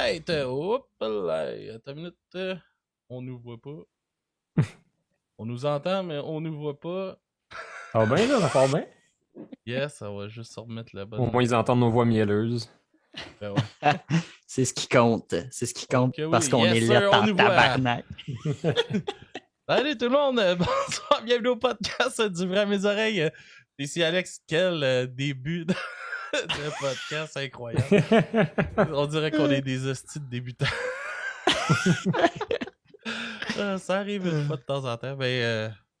Alright, hop là, attends une minute, on nous voit pas. On nous entend, mais on nous voit pas. Ça va bien, là, ça part bien. Yes, ça va juste se remettre la Au bonne. moins, ils entendent nos voix mielleuses. Ben ouais. C'est ce qui compte. C'est ce qui compte Ok, parce oui, qu'on est yes là sir, on en nous voit. tabarnak. Salut tout le monde, bonsoir, bienvenue au podcast du vrai à mes oreilles. Ici Alex, quel début de podcast incroyable. On dirait qu'on est des hosties de débutants. Ça arrive une fois de temps en temps.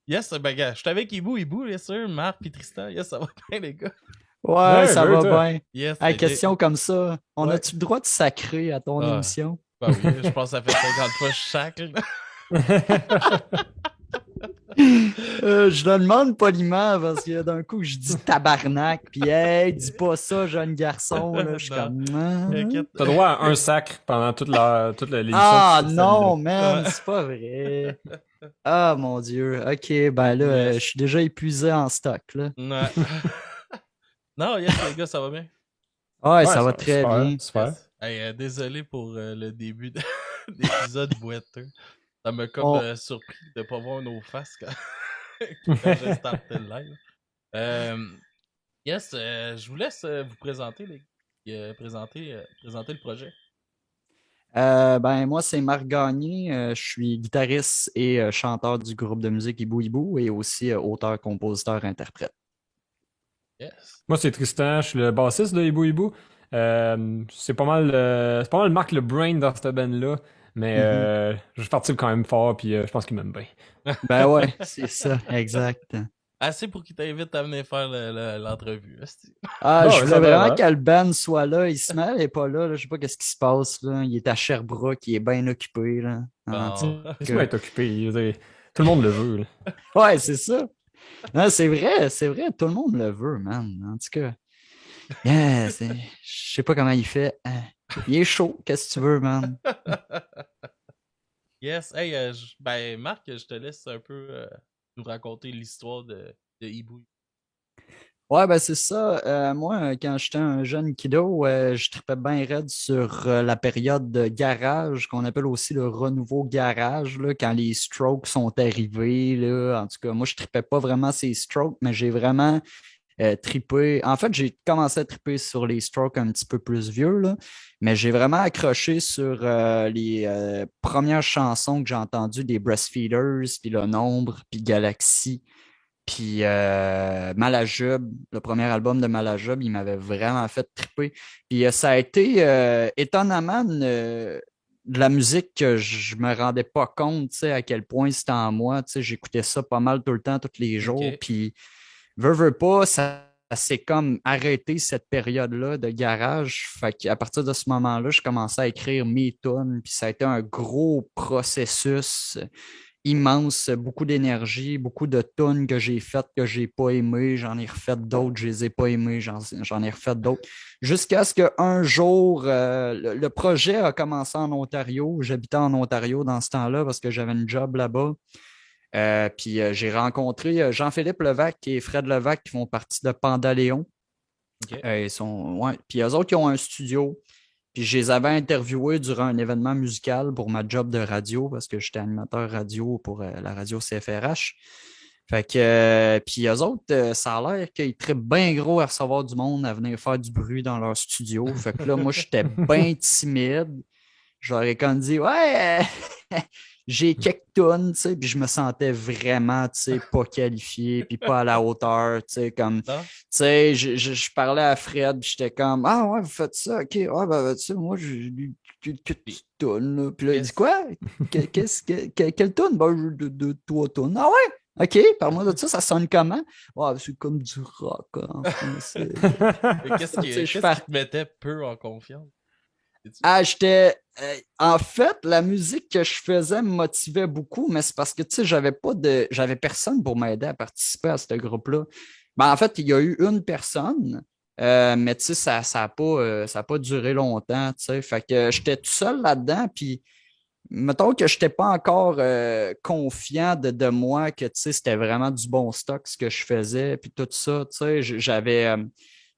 Yes, ben gars, je suis avec Ibou, bien sûr, Marc et Tristan. Yes, ça va bien les gars. Ouais, Ouais, ça ben, va toi. bien. Yes, Hey, question comme ça, on ouais. a-tu le droit de sacrer à ton Ah, émission? ben oui, je pense que ça fait 50 fois chaque. Là. Je le demande poliment parce que d'un coup, je dis tabarnak, puis hey, dis pas ça, jeune garçon. Là, je suis Non, comme. Ah. t'inquiète. T'as droit à un sacre pendant toute l'émission, puis Ah c'est celle-là. non, man, Ouais. c'est pas vrai. Ah mon Dieu. Ok, ben là, Yes. je suis déjà épuisé en stock. Là. Ouais. Non, yes, les gars, ça va bien. Ouais, Ouais, ça ça va va, très super, bien. super. Yes. Hey, désolé pour le début d'épisode boiteux. Ça m'a comme On- surpris de pas voir nos faces quand j'ai starté le live. Yes, je vous laisse vous présenter, présenter le projet. Ben moi, c'est Marc Gagné. Je suis guitariste et chanteur du groupe de musique Ibou Ibou et aussi auteur, compositeur, interprète. Yes. Moi, c'est Tristan, je suis le bassiste de Hibou Hibou. C'est pas mal Marc le brain dans cette band-là, mais Mhm. je participe quand même fort, puis je pense qu'il m'aime bien. Ben ouais, c'est ça, exact. Assez pour qu'il t'invite à venir faire l'entrevue. Ah, Bon, je ouais, voulais vraiment simplement. qu'Alban soit là. Ismaël n'est pas là, là. Je sais pas qu'est-ce qui se passe là. Il est à Sherbrooke, il est bien occupé là. En tout Bon. Laisse-moi cas. être occupé. Tout le monde le veut, là. Ouais, c'est ça. Non, c'est vrai, tout le monde le veut, man. En tout cas. Yeah, je sais pas comment il fait. Il est chaud, qu'est-ce que tu veux, man? Yes. Hey, ben, Marc, je te laisse un peu nous raconter l'histoire de Hibou. Ouais, ben c'est ça. Moi, quand j'étais un jeune kiddo, je tripais bien raide sur la période de garage, qu'on appelle aussi le renouveau garage, là, quand les Strokes sont arrivés. Là. En tout cas, moi, je tripais pas vraiment ces Strokes, mais j'ai vraiment trippé. En fait, j'ai commencé à tripper sur les Strokes un petit peu plus vieux, là, mais j'ai vraiment accroché sur les premières chansons que j'ai entendues des Breastfeeders, puis Le Nombre, puis Galaxy. Puis Malajub, le premier album de Malajub, il m'avait vraiment fait triper. Puis ça a été étonnamment de la musique que je me rendais pas compte, tu sais, à quel point c'était en moi. Tu sais, j'écoutais ça pas mal tout le temps, tous les jours. Ok. Puis veux pas, ça s'est comme arrêté cette période-là de garage. Fait qu'à partir de ce moment-là, je commençais à écrire mes tunes. Puis ça a été un gros processus immense, beaucoup d'énergie, beaucoup de tunes que j'ai faites que j'ai pas aimées, j'en ai refait d'autres, je les ai pas aimées, j'en ai refait d'autres. Jusqu'à ce qu'un jour, le projet a commencé en Ontario. J'habitais en Ontario dans ce temps-là parce que j'avais une job là-bas. Puis j'ai rencontré Jean-Philippe Levac et Fred Levac qui font partie de Pandaléon. Ok. Ouais. Puis eux autres, qui ont un studio. Puis je les avais interviewés durant un événement musical pour ma job de radio parce que j'étais animateur radio pour la radio CFRH. Fait que, puis eux autres, ça a l'air qu'ils trippent bien gros à recevoir du monde, à venir faire du bruit dans leur studio. Fait que là, moi, j'étais bien timide. J'aurais comme dit, ouais, j'ai quelques tonnes, tu sais, puis je me sentais vraiment, tu sais, pas qualifié, puis pas à la hauteur, tu sais, comme, tu Non? sais, je parlais à Fred, puis j'étais comme, ah ouais, vous faites ça, ok, ouais, ben, tu sais, moi, j'ai quelques Puis, petites tonnes, là. Puis là, il dit, qu'est-ce quoi? Quelle tonne? Ben, trois tonnes. Ah ouais? OK, parle-moi de ça, ça sonne comment? Ouais, c'est comme du rock hein, en français. qu'est-ce Tu sais, qui, je qu'est-ce fais qui te mettait peu en confiance? Sais-tu? ah, j'étais. En fait, la musique que je faisais me motivait beaucoup, mais c'est parce que, tu sais, j'avais personne pour m'aider à participer à ce groupe-là. Ben, en fait, il y a eu une personne, mais tu sais, ça a pas duré longtemps, tu sais. Fait que j'étais tout seul là-dedans, puis mettons que je n'étais pas encore confiant de moi, que, tu sais, c'était vraiment du bon stock ce que je faisais, puis tout ça, tu sais, j'avais.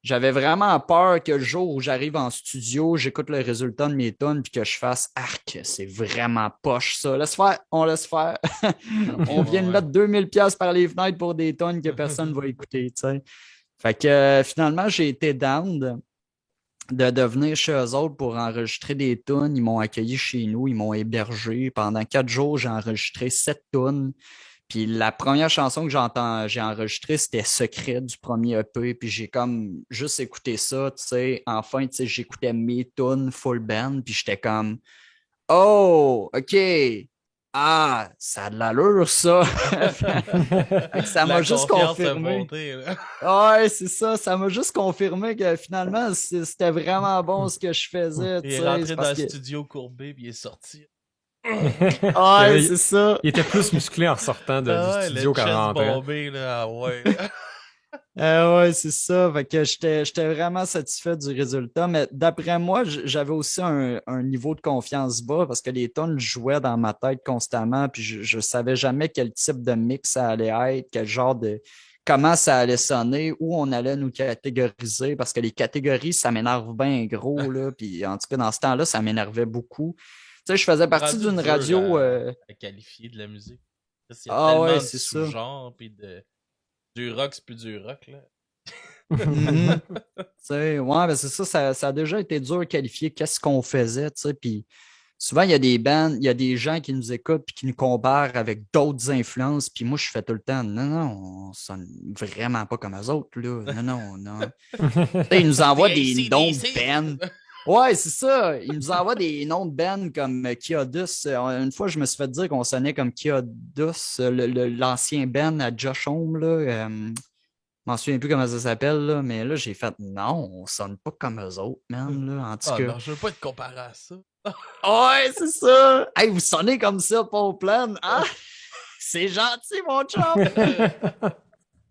j'avais vraiment peur que le jour où j'arrive en studio, j'écoute le résultat de mes tunes puis que je fasse arc, c'est vraiment poche ça. Laisse faire, on laisse faire. Ok, On vient de ouais. mettre 2000$ par les fenêtres pour des tunes que personne ne va écouter, tu sais. Fait que finalement, j'ai été down de venir chez eux autres pour enregistrer des tunes. Ils m'ont accueilli chez nous, ils m'ont hébergé. Pendant 4 jours, j'ai enregistré 7 tunes. Puis la première chanson que j'ai enregistrée, c'était Secret du premier EP. Puis j'ai comme juste écouté ça, tu sais. Enfin, tu sais, j'écoutais mes tunes full band. Puis j'étais comme, oh, OK. Ah, ça a de l'allure, ça. Fait que ça La m'a juste confiance a confirmé. monté, là. Ouais, c'est ça. Ça m'a juste confirmé que finalement, c'était vraiment bon ce que je faisais, Il tu est sais. rentré C'est dans parce le que. studio courbé, puis il est sorti. Ouais, c'est ça. Il était plus musclé en sortant du Ah ouais, le studio qu'en chest rentrant. bombé, là, ah ouais. Ouais, c'est ça. Fait que j'étais vraiment satisfait du résultat. Mais d'après moi, j'avais aussi un niveau de confiance bas parce que les tonnes jouaient dans ma tête constamment. Puis je savais jamais quel type de mix ça allait être, quel genre de. Comment ça allait sonner, où on allait nous catégoriser. Parce que les catégories, ça m'énerve bien gros, là. Puis en tout cas, dans ce temps-là, ça m'énervait beaucoup. Tu sais, je faisais C'est partie rendu d'une dur radio. à qualifier de la musique. Parce qu'il y a Ah ouais, tellement de c'est ça. sous-genres, puis du rock, c'est plus du rock, là. Mhm. Tu sais, ouais, ben c'est ça, ça a déjà été dur de qualifier qu'est-ce qu'on faisait, tu sais, puis souvent, il y a des bands, il y a des gens qui nous écoutent puis qui nous comparent avec d'autres influences, puis moi, je fais tout le temps, non, non, on sonne vraiment pas comme eux autres, là, non, non, non. Tu sais, ils nous envoient C'est des noms de AC/DC! bands. Ouais, c'est ça. Ils nous envoient des noms de bands comme Kiodus. Une fois, je me suis fait dire qu'on sonnait comme Kiodus, l'ancien band à Josh Homme, là. Je m'en souviens plus comment ça s'appelle, là, mais là, j'ai fait non, on sonne pas comme eux autres, man, là, en tout Ah cas. non, je veux pas être comparé à ça. Ouais, c'est ça! Hey, vous sonnez comme ça, Paul Plan, hein? C'est gentil, mon chum!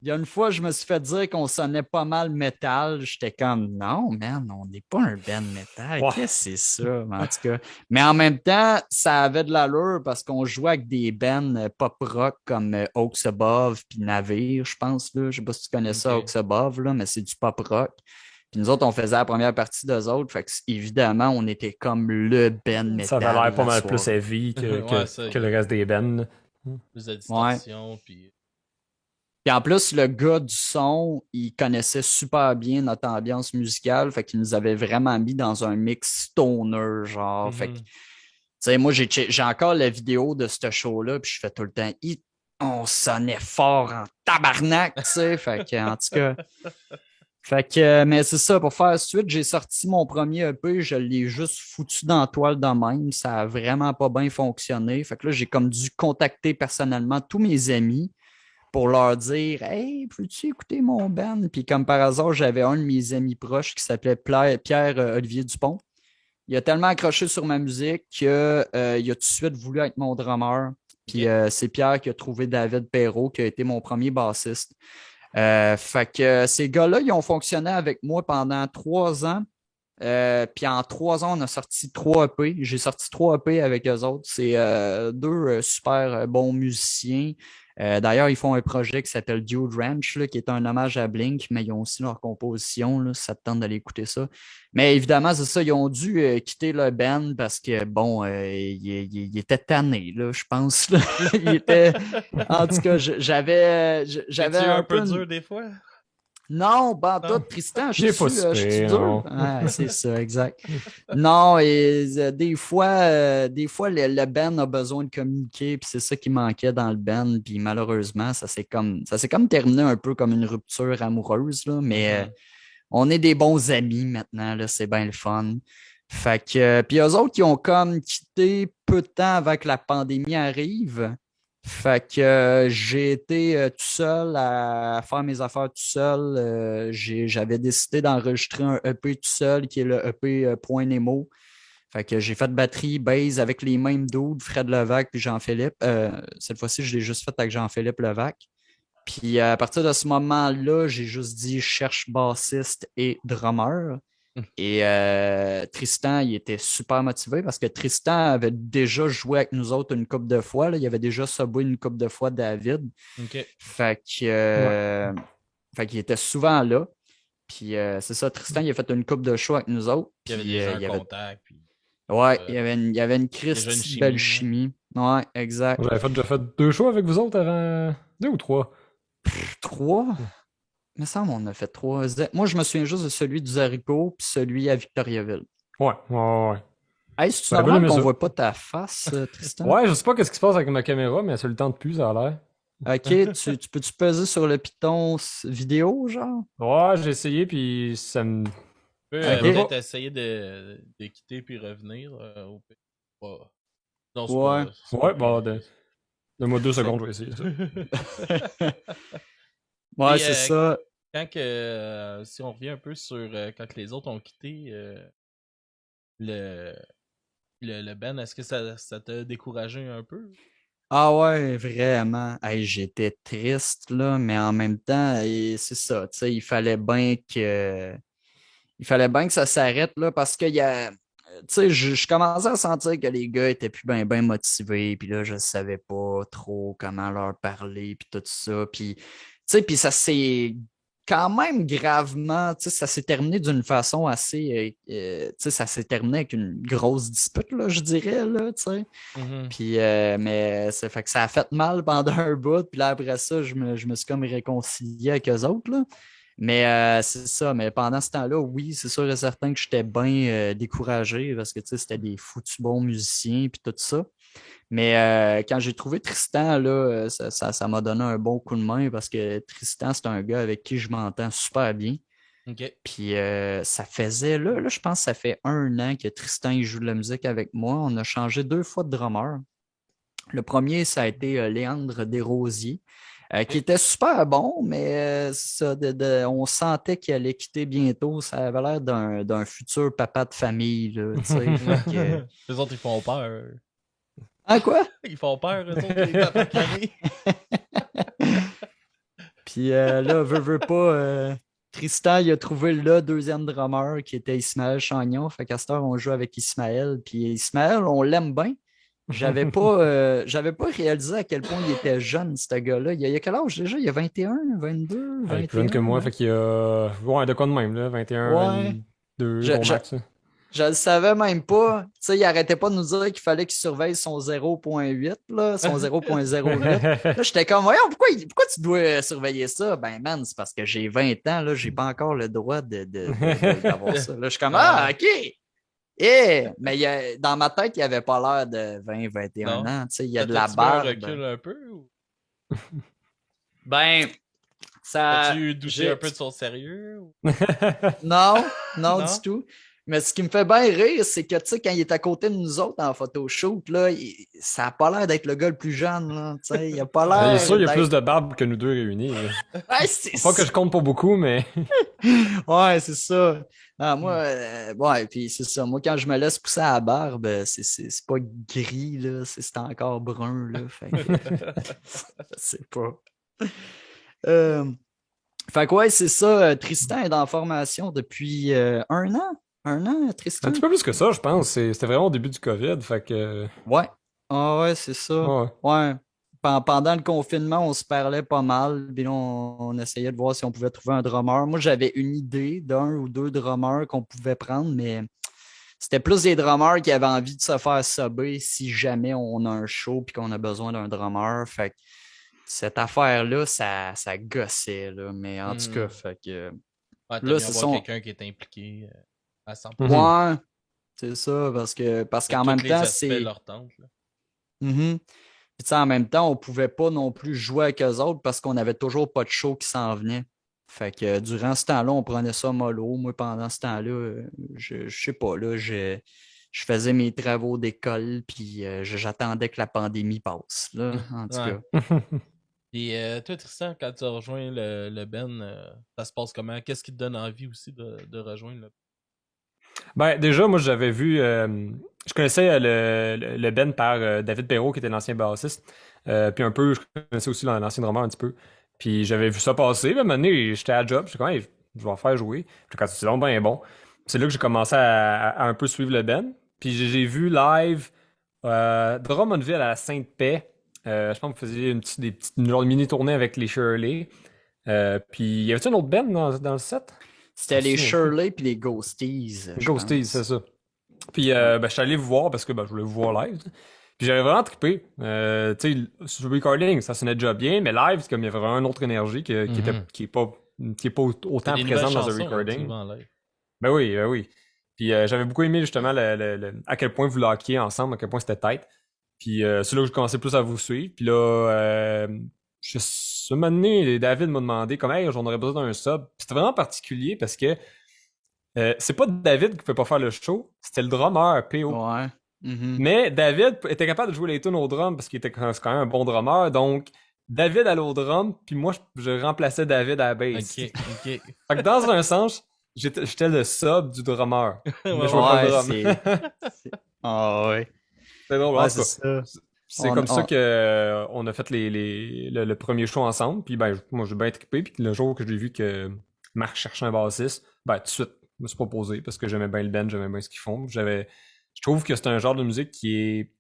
Il y a une fois, je me suis fait dire qu'on sonnait pas mal métal. J'étais comme, non, man, on n'est pas un band métal. Ouais. Qu'est-ce que c'est ça? Mais en tout cas. Mais en même temps, ça avait de l'allure parce qu'on jouait avec des bands pop rock comme Oaks Above puis Navire, je pense. Là. Je sais pas si tu connais ça, Ok. Oaks Above, là, mais c'est du pop rock. Puis nous autres, on faisait la première partie d'eux autres. Fait que, évidemment, on était comme le band Ça avait métal l'air pas la mal plus soirée. heavy Ouais, ça, que il y le a reste des bands. plus de Ouais. distorsion, puis... Puis en plus, le gars du son, il connaissait super bien notre ambiance musicale, fait qu'il nous avait vraiment mis dans un mix stoner, genre. Fait que, tu Mhm. sais, moi, j'ai encore la vidéo de ce show-là, puis je fais tout le temps, on sonnait fort en tabarnak, tu sais. Fait que, en tout cas, fait que, mais c'est ça, pour faire suite, j'ai sorti mon premier EP, je l'ai juste foutu dans la toile de même, ça a vraiment pas bien fonctionné. Fait que là, j'ai comme dû contacter personnellement tous mes amis pour leur dire Hey, peux-tu écouter mon band? Puis comme par hasard, j'avais un de mes amis proches qui s'appelait Pierre-Olivier Dupont. Il a tellement accroché sur ma musique qu'il a tout de suite voulu être mon drummer. Puis Ok. c'est Pierre qui a trouvé David Perrault, qui a été mon premier bassiste. Fait que ces gars-là, ils ont fonctionné avec moi pendant 3 ans. Puis en 3 ans, on a sorti 3 EP. J'ai sorti 3 EP avec eux autres. C'est deux super bons musiciens. D'ailleurs, ils font un projet qui s'appelle Dude Ranch, là, qui est un hommage à Blink, mais ils ont aussi leur composition. Là, si ça te tente d'aller écouter ça. Mais évidemment, c'est ça, ils ont dû quitter le band parce que, bon, ils étaient tannés, là, je pense. Là. Ils étaient... En tout cas, j'avais T'es-tu un un peu peu une. dur des fois? Non, ben toi, Non. Tristan, J'ai pas je suis super, dur. non. Ah, c'est ça, exact. Non, et des fois le band a besoin de communiquer, puis c'est ça qui manquait dans le band, puis malheureusement, ça s'est comme terminé un peu comme une rupture amoureuse, là, mais Mhm. on est des bons amis maintenant, là, c'est bien le fun. Fait que, puis eux autres, qui ont comme quitté peu de temps avant que la pandémie arrive. Fait que j'ai été tout seul à faire mes affaires tout seul. J'avais décidé d'enregistrer un EP tout seul, qui est le EP Point Nemo. Fait que j'ai fait batterie, bass avec les mêmes dudes, Fred Levac puis Jean-Philippe. Cette fois-ci, je l'ai juste fait avec Jean-Philippe Levac. Puis à partir de ce moment-là, j'ai juste dit je cherche bassiste et drummer. Et Tristan, il était super motivé parce que Tristan avait déjà joué avec nous autres une couple de fois. Là. Il avait déjà subé une couple de fois David. Ok. Fait que, Ouais. fait qu'il était souvent là. Puis c'est ça, Tristan, il a fait une coupe de show avec nous autres. Il y avait Puis des gens il y en avait, contact, puis ouais, euh, il y avait une déjà une Christie belle chimie, chimie. Ouais, exact. Vous avez déjà fait 2 shows avec vous autres avant. 2 ou 3? 3? Hmm. Il me semble qu'on a fait 3. Moi, je me souviens juste de celui du Haricot puis celui à Victoriaville. Ouais. Hey, c'est Ben, bien normal aimé qu'on ça. voit pas ta face, Tristan? Ouais, je sais pas qu'est-ce qui se passe avec ma caméra, mais ça le tente plus, ça a l'air. Ok, tu peux-tu peser sur le piton vidéo, genre? Ouais, j'ai essayé, puis ça me. tu peux Ça veut Ok. peut-être pas. essayer de quitter puis revenir. Au pire. Non, Ouais. c'est pas Ouais, bon, plus. donne-moi 2 secondes, C'est- je vais essayer ça. Ouais, Puis, c'est ça. si on revient un peu sur quand les autres ont quitté le, le band, est-ce que ça t'a découragé un peu? Ah ouais, vraiment. Hey, j'étais triste, là, mais en même temps, c'est ça, tu sais, il fallait bien que ça s'arrête, là, parce que tu sais, je commençais à sentir que les gars étaient plus bien motivés, puis là, je savais pas trop comment leur parler, puis tout ça, puis, tu sais, puis ça s'est quand même gravement, tu sais, ça s'est terminé d'une façon assez, tu sais, ça s'est terminé avec une grosse dispute, là, je dirais, là, tu sais. Mhm. Puis, mais ça fait que ça a fait mal pendant un bout. Puis là, après ça, je me suis comme réconcilié avec eux autres, là. Mais c'est ça. Mais pendant ce temps-là, oui, c'est sûr et certain que j'étais bien découragé parce que, tu sais, c'était des foutus bons musiciens puis tout ça. Mais quand j'ai trouvé Tristan, là, ça m'a donné un bon coup de main parce que Tristan, c'est un gars avec qui je m'entends super bien. Ok. Puis ça faisait, là, je pense que ça fait 1 an que Tristan il joue de la musique avec moi. On a changé 2 fois de drummer. Le premier, ça a été Léandre Desrosiers, qui Ok. était super bon, mais on sentait qu'il allait quitter bientôt. Ça avait l'air d'un futur papa de famille, là, tu sais. Fait que... Les autres, ils font peur. Ah, quoi? Ils font peur, eux autres, les papas de famille. Puis là, veux pas, Tristan, il a trouvé le deuxième drummer qui était Ismaël Chagnon. Fait qu'à cette heure, on joue avec Ismaël. Puis Ismaël, on l'aime bien. J'avais pas réalisé à quel point il était jeune, ce gars-là. Il y a quel âge déjà? Il y a 21, 22, Il est plus jeune que 21, moi, hein? fait qu'il y a. Ouais, de quoi de même, là. 21, Ouais. 22, Je, gros je, max. Là. je le savais même pas. Tu sais, il arrêtait pas de nous dire qu'il fallait qu'il surveille son 0.8, là, son 0.08. Là, j'étais comme, voyons, pourquoi tu dois surveiller ça? Ben, man, c'est parce que j'ai 20 ans, là, j'ai pas encore le droit d'avoir ça. Là, je suis comme, ah, OK! Mais dans ma tête, il avait pas l'air de 20, 21 Non. ans. Tu sais, il y a de la T'as-tu mis un barbe. recul un peu? Ben, ça. As-tu douté un peu de son sérieux? Non, non, du Non? tout. Mais ce qui me fait bien rire, c'est que, tu sais, quand il est à côté de nous autres en photoshoot, là, ça n'a pas l'air d'être le gars le plus jeune, là. Tu sais, il a pas Il est l'air sûr, il y a plus d'être. de barbe que nous deux réunis. Là. Ouais, c'est Pas que je compte pas beaucoup, mais. ouais, c'est ça. Ah, moi, Hmm. ouais, puis c'est ça. Moi, quand je me laisse pousser à la barbe, c'est pas gris, là. C'est encore brun, là. Fait que, je sais pas. Euh, Fait que ouais, c'est ça. Tristan est en formation depuis 1 an. 1 an, Un Tristan? petit peu plus que ça, je pense. C'était vraiment au début du COVID, fait que. Ouais. Ah ouais, c'est ça. Ouais. Ouais. Pendant le confinement, on se parlait pas mal. Puis là, on essayait de voir si on pouvait trouver un drummer. Moi, j'avais une idée d'un ou deux drummers qu'on pouvait prendre, mais c'était plus des drummers qui avaient envie de se faire subber si jamais on a un show et qu'on a besoin d'un drummer. Fait que cette affaire-là, ça gossait, là. Mais en tout cas, Mhm. fait que Ouais, t'as là, mieux c'est avoir son. quelqu'un qui est impliqué à 100%. Mhm. Ouais, c'est ça, parce De qu'en tous même les temps, aspects c'est. leur tente. Là. Mhm. Puis, tu sais, en même temps, on pouvait pas non plus jouer avec eux autres parce qu'on avait toujours pas de show qui s'en venait. Fait que durant ce temps-là, on prenait ça mollo. Moi, pendant ce temps-là, je sais pas, là, je faisais mes travaux d'école, puis j'attendais que la pandémie passe, là, en tout Ouais. cas. Et toi, Tristan, quand tu as rejoint le Ben, ça se passe comment? Qu'est-ce qui te donne envie aussi de rejoindre le Ben, déjà, moi, j'avais vu. Je connaissais le Ben par David Perrault, qui était l'ancien bassiste. Puis un peu, je connaissais aussi l'ancien drummer un petit peu. Puis j'avais vu ça passer. Là, un moment donné, j'étais à job. J'étais comme, hey, je vais en faire jouer. Puis quand c'est donc bien bon. C'est là que j'ai commencé à un peu suivre le Ben. Puis j'ai vu live Drummondville à la Sainte-Paix. Je pense que vous faisiez des petites une genre de mini-tournée avec les Shirley. Puis y avait-tu un autre Ben dans le set? C'était les Je me souviens Shirley puis les Ghosties, plus. je Ghosties, pense. c'est ça. Puis, je suis allé vous voir parce que je voulais vous voir live. Puis, j'avais vraiment trippé. Tu sais, sur le recording, ça sonnait déjà bien, mais live, c'est comme il y avait vraiment une autre énergie qui est pas C'est autant des nouvelles présente dans un chansons, hein, recording. souvent, là. Ben oui, ben oui. Puis, j'avais beaucoup aimé justement à quel point vous lockiez ensemble, à quel point c'était tight. Puis, c'est là que j'ai commencé plus à vous suivre. Puis là, ce moment donné, David m'a demandé comme, hey, j'en aurais besoin d'un sub. Puis c'était vraiment particulier parce que c'est pas David qui peut pas faire le show, c'était le drummer, PO. Ouais. Mhm. Mais David était capable de jouer les tunes au drum parce qu'il était c'est quand même un bon drummer. Donc, David allait au drum, puis moi, je remplaçais David à la bass. Ok. Fait que dans un sens, j'étais le sub du drummer. Ouais, Mais je jouais pas le drum. Ah ouais. C'est drôle, en Ouais, tout c'est cas. ça. C'est On- comme ça on- que on a fait le premier show ensemble. Puis ben, moi, j'ai bien trippé. Puis le jour que j'ai vu que Marc cherchait un bassiste, ben, tout de suite, je me suis proposé parce que j'aimais bien le band, j'aimais bien ce qu'ils font. Je trouve que c'est un genre de musique qui est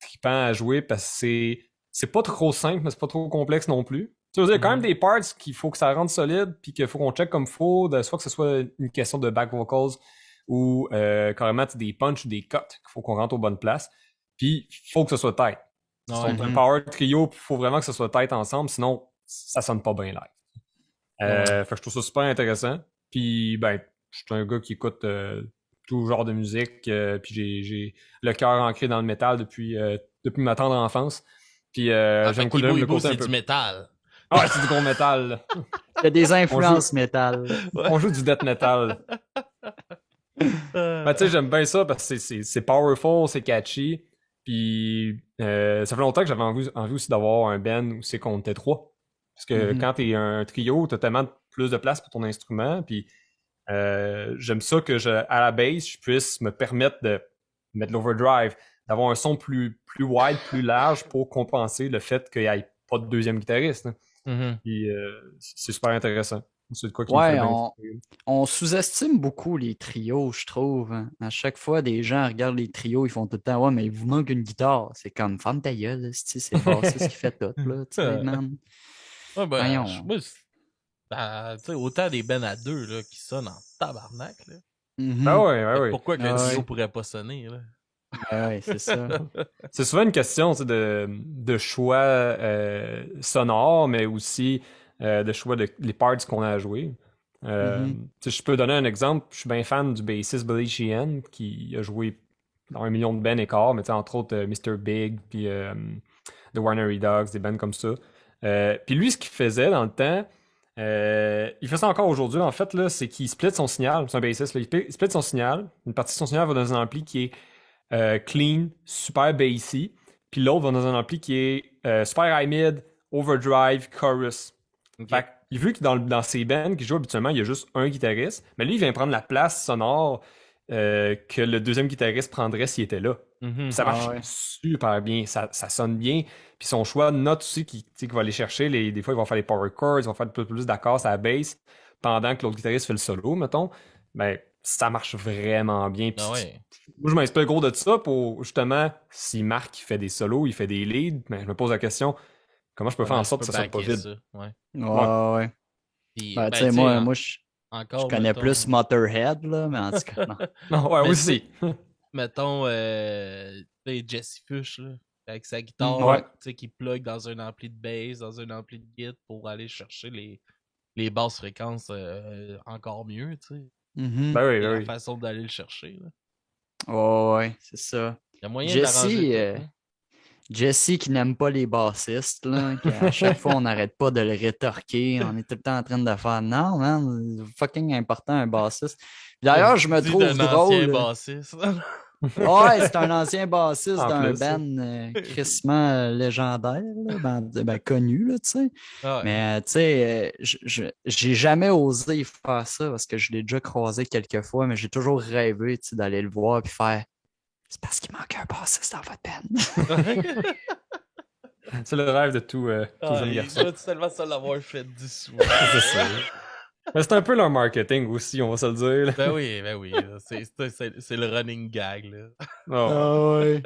trippant à jouer parce que c'est pas trop simple, mais c'est pas trop complexe non plus. Tu sais, il y a quand même des parts qu'il faut que ça rentre solide, puis qu'il faut qu'on check comme faut, soit que ce soit une question de back vocals ou carrément des punch ou des cuts qu'il faut qu'on rentre aux bonnes places. Puis il faut que ce soit tight. Si Ouais. on a un power trio, il faut vraiment que ce soit tight ensemble, sinon ça sonne pas bien live. Fait que je trouve ça super intéressant. Puis ben, je suis un gars qui écoute tout genre de musique, puis j'ai le cœur ancré dans le métal depuis ma tendre enfance. Puis j'aime cool le côté un c'est peu. du métal. Ah, c'est du gros métal. Il y a des influences métal. On joue du death metal. Ben, tu sais, j'aime bien ça parce que c'est powerful, c'est catchy. Puis ça fait longtemps que j'avais envie aussi d'avoir un band où c'est qu'on était trois. Parce que quand t'es un trio, t'as tellement plus de place pour ton instrument. Puis j'aime ça que à la base, je puisse me permettre de mettre l'overdrive, d'avoir un son plus wide, plus large pour compenser le fait qu'il n'y ait pas de deuxième guitariste. Hein. Puis c'est super intéressant. C'est de quoi qui me fait Ouais, bien. on sous-estime beaucoup les trios, je trouve. Hein. À chaque fois, des gens regardent les trios, ils font tout le temps, ouais, mais il vous manque une guitare. C'est comme, ferme ta gueule, c'est le bassiste qui fait tout, là, tu sais, man. Ouais, ben, Voyons. moi, tu sais, autant des bands à deux, là, qui sonnent en tabarnak, là. Mhm. Ah ouais, ouais, ouais. Pourquoi que Ah le ouais. trio pourrait pas sonner, là? Ouais, c'est ça. C'est souvent une question tu sais, de choix sonore, mais aussi de choix les parts qu'on a à jouer. Tu sais, je peux donner un exemple. Je suis bien fan du bassiste Billy Sheehan qui a joué dans 1 million de bands et quart, mais tu sais, entre autres Mr. Big, puis The Winery Dogs, des bands comme ça. Puis lui, ce qu'il faisait dans le temps, il fait ça encore aujourd'hui, en fait, là, c'est qu'il split son signal. C'est un bassiste, là, il split son signal. Une partie de son signal va dans un ampli qui est clean, super bassy. Puis l'autre va dans un ampli qui est super high mid, overdrive, chorus. Okay. Fait que, vu que dans ses bands qui jouent habituellement, il y a juste un guitariste, mais lui, il vient prendre la place sonore que le deuxième guitariste prendrait s'il était là. Puis ça marche super bien, ça sonne bien. Puis son choix de notes aussi, qui va aller chercher, des fois, il va faire les power chords, il va faire plus d'accords à la bass, pendant que l'autre guitariste fait le solo, mettons. Ben, ça marche vraiment bien. Puis moi, je m'inspire gros de ça pour, justement, si Marc il fait des solos, il fait des leads, ben, je me pose la question, comment je peux faire en sorte que ça soit pas vide? Ça. Ouais. Puis, ben, tu sais, moi, je connais mettons... plus Motorhead, là, mais en tout cas, non. Non, ouais, aussi. Mettons, Jesse Fuchs, là, avec sa guitare, tu sais, qui plug dans un ampli de bass, dans un ampli de guitare pour aller chercher les basses fréquences encore mieux, tu sais. Ben oui, la façon d'aller le chercher, là. Ouais, c'est ça. Il y a moyen d'arranger tout, Jesse qui n'aime pas les bassistes, là, à chaque fois on n'arrête pas de le rétorquer, on est tout le temps en train de faire non, man, c'est fucking important un bassiste. D'ailleurs, je me trouve drôle. Ancien bassiste. Ouais, c'est un ancien bassiste d'un band crissement légendaire, là, ben, connu, là, tu sais. Mais tu sais, j'ai jamais osé faire ça parce que je l'ai déjà croisé quelques fois, mais j'ai toujours rêvé d'aller le voir et faire. C'est parce qu'il manque un bassiste dans votre band. C'est le rêve de tout jeune garçon. Tu tellement ça l'avoir fait 10 fois. C'est ça. Mais c'est un peu leur marketing aussi, on va se le dire. Là. Ben oui. C'est le running gag. Là. Oh. Ouais.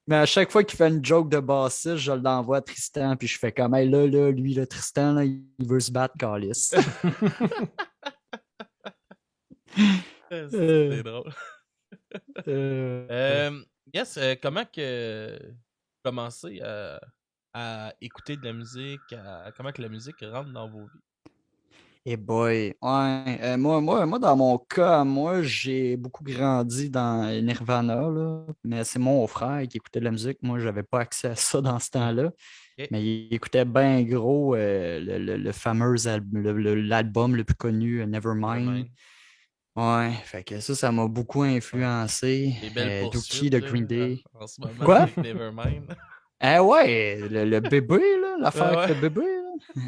Mais à chaque fois qu'il fait une joke de bassiste, je l'envoie à Tristan, puis je fais comme, hey, là, lui, le Tristan, là, il veut se battre, Calis. C'est drôle. Euh, Yes, comment que commencer à écouter de la musique, comment que la musique rentre dans vos vies? Eh boy, ouais. Moi, dans mon cas, moi, j'ai beaucoup grandi dans Nirvana, là, mais c'est mon frère qui écoutait de la musique. Moi, j'avais pas accès à ça dans ce temps-là. Ok, Mais il écoutait bien gros le fameux l'album le plus connu, Nevermind. Nevermind. Ouais, fait que ça m'a beaucoup Ouais. influencé. Les belles Dookie poursuites de là, Green Day. en ce moment Quoi? avec Nevermind. Ah ouais, le bébé, là, l'affaire Ouais, avec ouais. le bébé, là.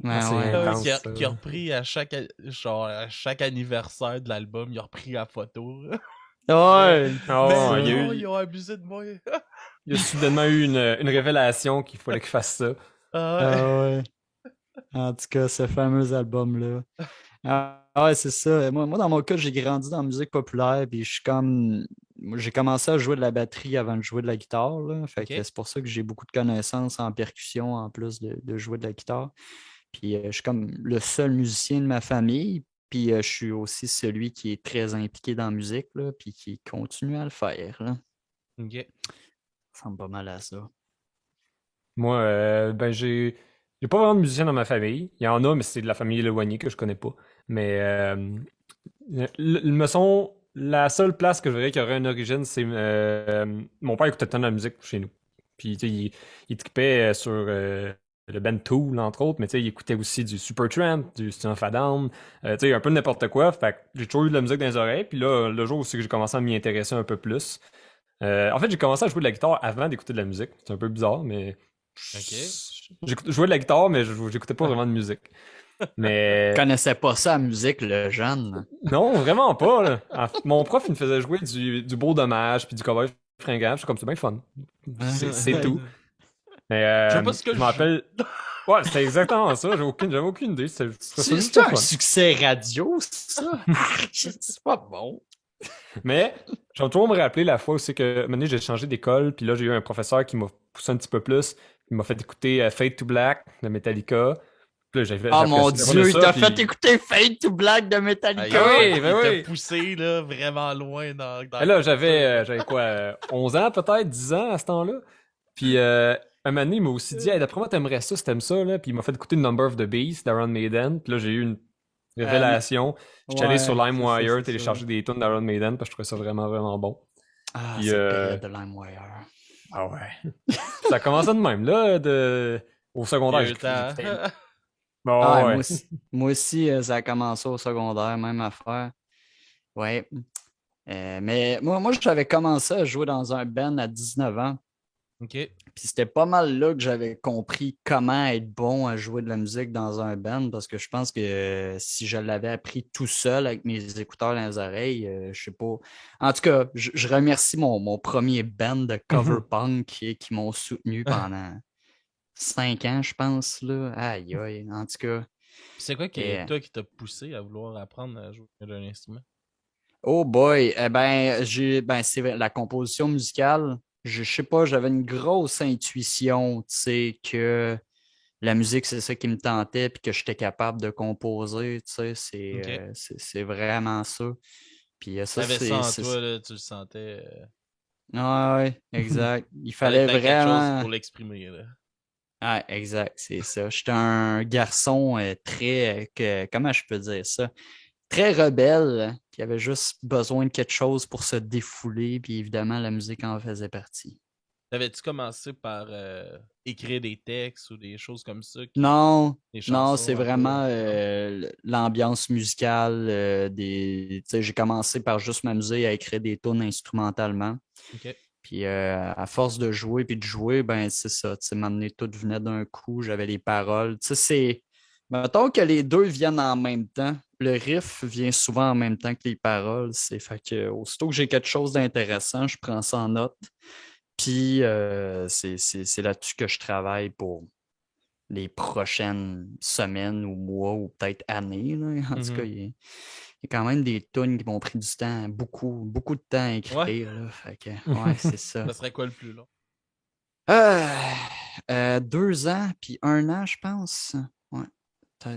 Ah, Ouais, c'est ouais, Ouais, non, intense, c'est ça. qui a repris à chaque anniversaire de l'album, il a repris la photo. Mais, ouais, c'est Ah mais ouais, ça. non, ils ont abusé de moi. il y a soudainement eu une révélation qu'il fallait qu'il fasse ça. Ah ouais. Ah ouais. En tout cas, ce fameux album-là. Ah ouais, c'est ça. Moi, dans mon cas, j'ai grandi dans la musique populaire, puis je suis comme. Moi, j'ai commencé à jouer de la batterie avant de jouer de la guitare, là. Fait que Ok. c'est pour ça que j'ai beaucoup de connaissances en percussion en plus de jouer de la guitare. Puis je suis comme le seul musicien de ma famille, puis je suis aussi celui qui est très impliqué dans la musique, là, puis qui continue à le faire, là. Ok. Ça ressemble pas mal à ça. Moi, ben j'ai pas vraiment de musiciens dans ma famille. Il y en a, mais c'est de la famille éloignée que je connais pas. Mais me sont la seule place que je verrais qui aurait une origine, c'est mon père écoutait tant de la musique chez nous. Puis tu sais, il trippait sur le band Tool, entre autres, mais tu sais, il écoutait aussi du Supertramp, du System of a Down, tu sais, un peu n'importe quoi. Fait que j'ai toujours eu de la musique dans les oreilles. Puis là, le jour où c'est que j'ai commencé à m'y intéresser un peu plus. En fait, j'ai commencé à jouer de la guitare avant d'écouter de la musique. C'est un peu bizarre, mais Ok. je jouais de la guitare, mais j'écoutais pas vraiment de musique. Je Mais connaissais pas ça, la musique, le jeune. non, vraiment pas, là. Mon prof, il me faisait jouer du beau dommage puis du cover fringant. Je suis comme, c'est bien fun. C'est tout. Mais Je sais pas ce que je je me joue. rappelle. Ouais, c'était exactement ça. J'avais aucune idée. Je trouvais ça juste C'est le un fun. succès radio, ça? Arc, c'est pas bon. Mais je vais toujours me rappeler la fois où c'est que un moment donné, j'ai changé d'école, puis là, j'ai eu un professeur qui m'a poussé un petit peu plus. Il m'a fait écouter Fade to Black de Metallica. Puis là, Oh mon j'appréciais vraiment Dieu, il ça. t'a fait Puis... écouter Fade to Black de Ah, Ben Metallica? oui, ben il t'a oui. poussé là, vraiment loin dans Ben la là, culture. j'avais quoi, 11 ans peut-être, 10 ans à ce temps-là. Puis un moment donné, il m'a aussi dit, hey, d'après moi, t'aimerais ça si t'aimes ça, là. Puis il m'a fait écouter Number of the Beast d'Iron Maiden. Puis là, j'ai eu une Mais- révélation. J'étais allé sur ouais, LimeWire c'est ça. télécharger des tunes d'Iron Maiden parce que je trouvais ça vraiment, vraiment bon. Ah, Puis cette période de LimeWire. ah ouais. Puis ça a commencé de même, là, au secondaire, Vieux temps. j'écoutais. Bon, Ah, ouais. moi aussi, ça a commencé au secondaire, même affaire. Ouais. Mais moi, j'avais commencé à jouer dans un band à 19 ans. Ok. Puis c'était pas mal là que j'avais compris comment être bon à jouer de la musique dans un band, parce que je pense que si je l'avais appris tout seul avec mes écouteurs dans les oreilles, je sais pas. En tout cas, je remercie mon premier band de cover punk qui m'ont soutenu pendant 5 ans, je pense, là. Aïe, aïe. En tout cas. C'est quoi Et, toi qui t'a poussé à vouloir apprendre à jouer d'un instrument? oh boy, c'est vrai, la composition musicale. Je sais pas, j'avais une grosse intuition, tu sais, que la musique, c'est ça qui me tentait, puis que j'étais capable de composer, tu sais, Ok. c'est vraiment ça. Puis ça, T'avais ça en c'est. toi, là, tu le sentais. Ah ouais, exact. Il Fallait que fallait t'aies quelque chose vraiment. pour l'exprimer, là. Ah, exact, c'est ça. J'étais un garçon très, comment je peux dire ça? Très rebelle, qui avait juste besoin de quelque chose pour se défouler, puis évidemment, la musique en faisait partie. T'avais-tu commencé par écrire des textes ou des choses comme ça, Non, des non, chansons c'est un peu, vraiment non? l'ambiance musicale tu sais, j'ai commencé par juste m'amuser à écrire des tunes instrumentalement. Ok. Puis à force de jouer puis de jouer, ben c'est ça, tu sais, m'amener tout venait d'un coup, j'avais les paroles. Tu sais, mettons que les deux viennent en même temps. Le riff vient souvent en même temps que les paroles. C'est fait que aussitôt que j'ai quelque chose d'intéressant, je prends ça en note. Puis c'est là-dessus que je travaille pour les prochaines semaines ou mois ou peut-être années, là. En tout cas, Mhm. il y a quand même des tunes qui m'ont pris du temps, beaucoup, beaucoup de temps à Ouais. écrire, là. Fait que, ouais, c'est ça. Ça serait quoi le plus long? 2 ans, puis 1 an, je pense. Ouais,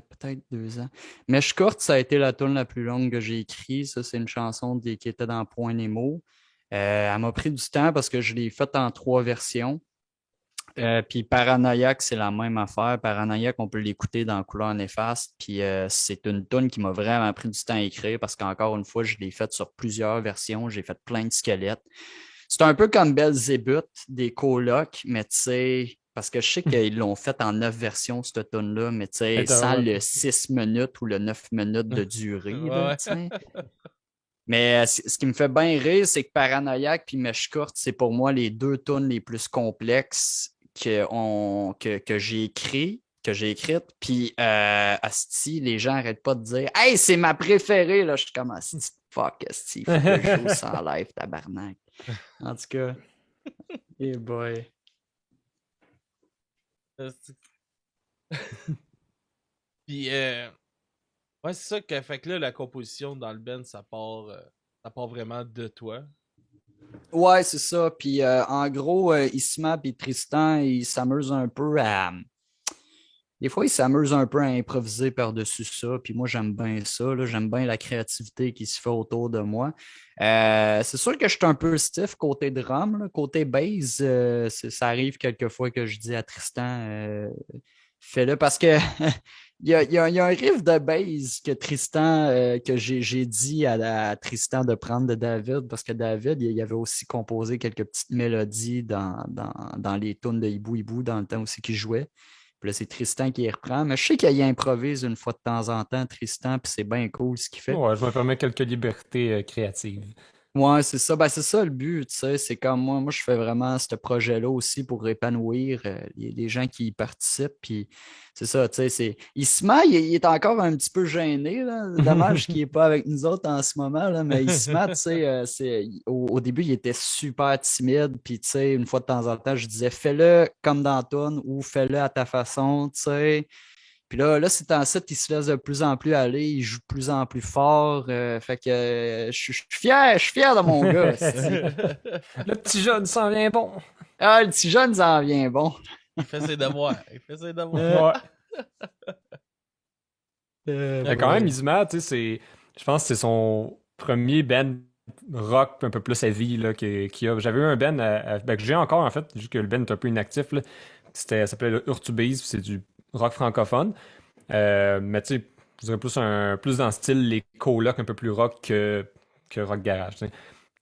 peut-être 2 ans. Mèche courte, ça a été la tune la plus longue que j'ai écrite. Ça, c'est une chanson qui était dans Point Nemo. Elle m'a pris du temps parce que je l'ai faite en 3 versions. Puis Paranoïaque, c'est la même affaire. Paranoïaque, on peut l'écouter dans Couleur néfaste. Puis c'est une tune qui m'a vraiment pris du temps à écrire parce qu'encore une fois, je l'ai faite sur plusieurs versions. J'ai fait plein de squelettes. C'est un peu comme Belzébuth, des colocs, mais tu sais, parce que je sais qu'ils l'ont fait en 9 versions, cette tune-là, mais tu sais, sans le 6 minutes ou le 9 minutes de durée, là, Ouais. tu sais. Mais ce qui me fait bien rire, c'est que Paranoïaque puis Mèche courte, c'est pour moi les 2 tunes les plus complexes que j'ai écrites. Puis, asti, les gens n'arrêtent pas de dire Hey, c'est ma préférée. Là, je suis comme Asti, fuck, Asti, faut que je joue ça en live, tabarnak. En tout cas, hey boy. Puis, ouais, c'est ça que fait que là, la composition dans le band, ça part vraiment de toi. Ouais, c'est ça. Puis, en gros, Isma et Tristan, ils s'amusent un peu à. Des fois, ils s'amusent un peu à improviser par-dessus ça. Puis moi, j'aime bien ça. Là. J'aime bien la créativité qui se fait autour de moi. C'est sûr que je suis un peu stiff côté drum. Là. Côté bass, ça arrive quelquefois que je dis à Tristan, fais-le parce que il y a un riff de bass que Tristan, que j'ai dit à Tristan de prendre de David parce que David, il avait aussi composé quelques petites mélodies dans les tunes de Hibou Hibou dans le temps aussi qu'il jouait. Puis là, c'est Tristan qui y reprend. Mais je sais qu'il improvise une fois de temps en temps, Tristan, puis c'est bien cool ce qu'il fait. Ouais, je me permets quelques libertés créatives. Ouais, c'est ça. Ben, c'est ça le but, tu sais. C'est comme moi, je fais vraiment ce projet-là aussi pour épanouir les gens qui y participent. Puis c'est ça, tu sais. Isma, il est encore un petit peu gêné, là. Dommage qu'il n'est pas avec nous autres en ce moment, là. Mais Isma, tu sais, au début, il était super timide. Puis, tu sais, une fois de temps en temps, je disais, fais-le comme dans Toon ou fais-le à ta façon, tu sais. Puis là c'est en ça qu'il se laisse de plus en plus aller, il joue de plus en plus fort. Fait que je suis fier de mon gars. Le petit jeune s'en vient bon. Ah, le petit jeune, ça en vient bon. Il fait ses devoirs. Ouais. Mais quand même, Izuma, tu sais, je pense que c'est son premier band rock un peu plus heavy là, qu'il a. J'avais eu un band que j'ai encore en fait, vu que le band est un peu inactif. Là. Ça s'appelait le Urtubise, c'est du rock francophone. Mais tu sais, je dirais plus dans le style les colocs un peu plus rock que rock garage. Tu sais.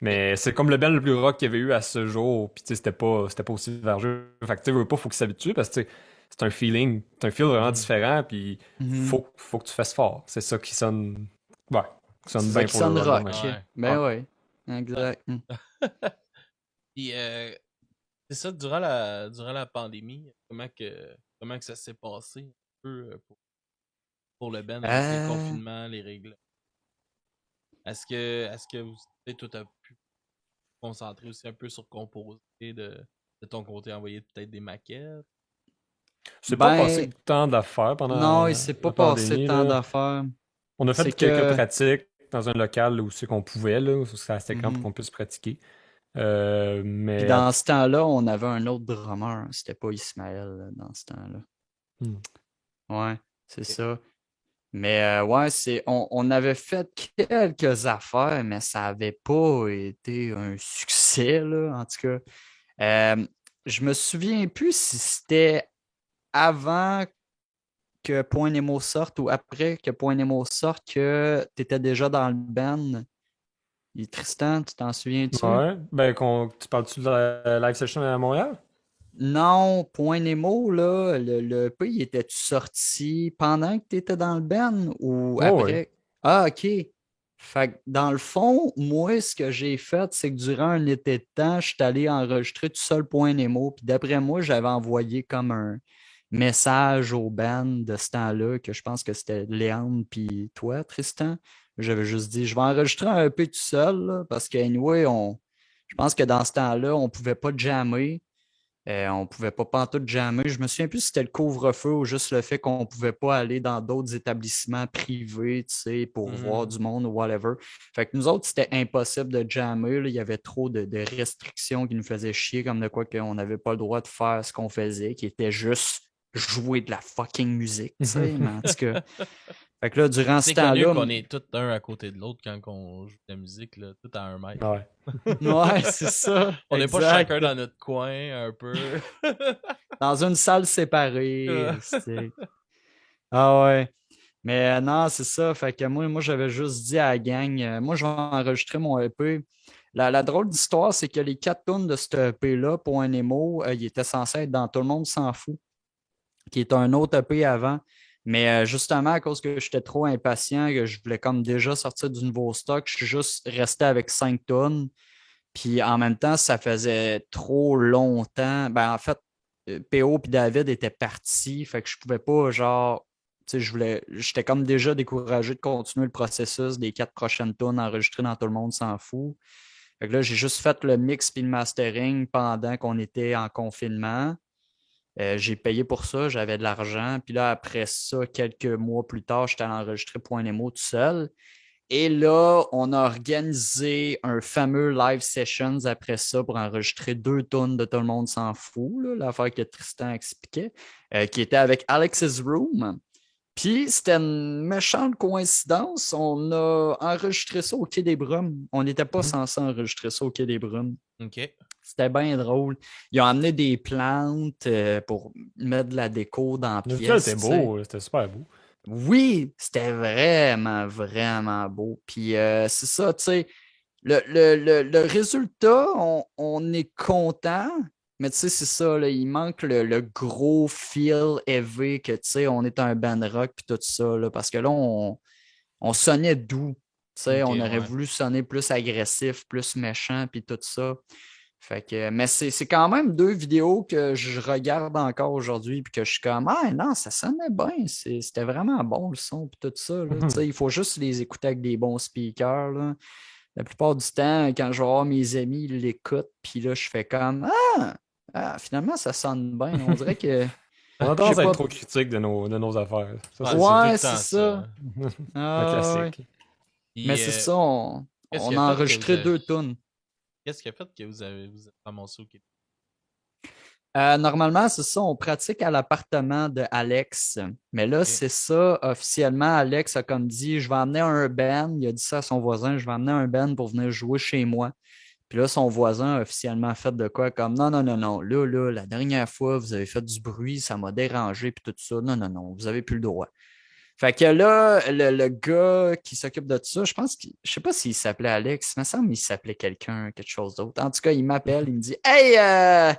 Mais c'est comme le band le plus rock qu'il y avait eu à ce jour. Puis tu sais, c'était pas aussi vergeux. Fait que tu sais, faut qu'il s'habitue parce que tu sais, c'est un feeling, c'est un feel vraiment différent. Puis faut que tu fasses fort. C'est ça qui sonne. Ouais, qui sonne C'est ça bien qui pour sonne le rock. rock. Ouais. Ben ouais, exact. Puis, c'est ça, durant la pandémie, comment que ça s'est passé un peu pour le band avec les confinements, les règles? Est-ce que vous, tu sais, toi, t'as pu te concentrer aussi un peu sur composer de ton côté, envoyer peut-être des maquettes? C'est pas Ben passé tant d'affaires non, pendant il s'est pas la passé pandémie. tant Là. d'affaires. On a C'est fait quelques que pratiques dans un local où c'est qu'on pouvait, là, où c'était assez grand pour mhm. qu'on puisse pratiquer. Puis Mais dans ce temps-là, on avait un autre drummer. C'était pas Ismaël dans ce temps-là. hmm. Ouais, c'est Ok. ça. Mais ouais, on avait fait quelques affaires, mais ça n'avait pas été un succès, là, en tout cas. Je me souviens plus si c'était avant que Point Nemo sorte ou après que Point Nemo sorte que tu étais déjà dans le band. Et Tristan, tu t'en souviens-tu? Ouais, ben tu parles-tu de la live session à Montréal? Non, Point Nemo, là, le EP, il était-tu sorti pendant que tu étais dans le band ou Oh, oui. après? Ah, OK. Fait que dans le fond, moi, ce que j'ai fait, c'est que durant un été de temps, je suis allé enregistrer tout seul Point Nemo. Puis d'après moi, j'avais envoyé comme un message au band de ce temps-là, que je pense que c'était Léandre puis toi, Tristan. J'avais juste dit, je vais enregistrer un EP tout seul, là, parce que anyway, je pense que dans ce temps-là, on pouvait pas jammer. On pouvait pas pantoute jammer. Je me souviens plus si c'était le couvre-feu ou juste le fait qu'on pouvait pas aller dans d'autres établissements privés, tu sais, pour voir Mhm. du monde ou whatever. Fait que nous autres, c'était impossible de jammer, là. Il y avait trop de restrictions qui nous faisaient chier, comme de quoi qu'on n'avait pas le droit de faire ce qu'on faisait, qui était juste jouer de la fucking musique, tu sais, mais en tout cas. Fait que là, durant ce C'est connu temps-là, qu'on est tous un à côté de l'autre quand on joue de la musique, là, tout à 1 mètre. Ouais. ouais, c'est ça. On n'est pas exact. chacun dans notre coin, un peu. Dans une salle séparée. c'est- Ah ouais. Mais non, c'est ça. Fait que moi j'avais juste dit à la gang, moi, je vais enregistrer mon EP. La drôle d'histoire, c'est que les 4 tunes de ce EP-là, pour un émo, il était censé être dans Tout le monde s'en fout, qui est un autre EP avant. Mais justement, à cause que j'étais trop impatient, que je voulais comme déjà sortir du nouveau stock, je suis juste resté avec 5 tunes. Puis en même temps, ça faisait trop longtemps. Ben, en fait, PO et David étaient partis. Fait que je pouvais pas, genre, tu sais, j'étais comme déjà découragé de continuer le processus des 4 prochaines tunes enregistrées dans Tout le monde s'en fout. Fait que là, j'ai juste fait le mix puis le mastering pendant qu'on était en confinement. J'ai payé pour ça, j'avais de l'argent. Puis là, après ça, quelques mois plus tard, j'étais allé enregistrer Point Nemo tout seul. Et là, on a organisé un fameux live sessions après ça pour enregistrer 2 tunes de Tout le monde s'en fout, là, l'affaire que Tristan expliquait, qui était avec Alex's Room. Puis, c'était une méchante coïncidence. On a enregistré ça au Quai des Brumes. On n'était pas censé enregistrer ça au Quai des Brumes. OK. C'était bien drôle. Ils ont amené des plantes pour mettre de la déco dans la Le pièce. visuel était beau, c'était super beau. Oui, c'était vraiment, vraiment beau. Puis c'est ça, tu sais, le résultat, on est content, mais tu sais, c'est ça, là, il manque le gros feel heavy que, tu sais, on est un band rock puis tout ça, là, parce que là, on sonnait doux. Tu sais, Ok, on aurait ouais. voulu sonner plus agressif, plus méchant, puis tout ça. Fait que, mais c'est quand même 2 vidéos que je regarde encore aujourd'hui, puis que je suis comme, ah non, ça sonnait bien, c'était vraiment bon le son, puis tout ça. Là. Tu sais, il faut juste les écouter avec des bons speakers. Là. La plupart du temps, quand je vais voir mes amis, ils l'écoutent, puis là, je fais comme, finalement, ça sonne bien. On dirait que, On a je sais tendance à être pas. trop critique de nos affaires. Ça, Ouais, c'est c'est tout Ouais, le c'est temps ça. un Ah, ouais. classique. Mais Puis, c'est ça, on, qu'est-ce on qui a a fait que vous enregistré avez... 2 tunes. Qu'est-ce qui a fait que vous avez ramassé au Québec? Normalement, c'est ça, on pratique à l'appartement de Alex. Mais là, Ok. c'est ça, officiellement, Alex a comme dit, je vais amener un band. Il a dit ça à son voisin, je vais amener un band pour venir jouer chez moi. Puis là, son voisin a officiellement fait de quoi? Comme non, non, non, non. Là, la dernière fois, vous avez fait du bruit, ça m'a dérangé, puis tout ça. Non, non, non, vous avez plus le droit. Fait que là, le gars qui s'occupe de ça, je sais pas s'il s'appelait Alex, il me semble qu'il s'appelait quelqu'un, quelque chose d'autre. En tout cas, il m'appelle, il me dit, hey,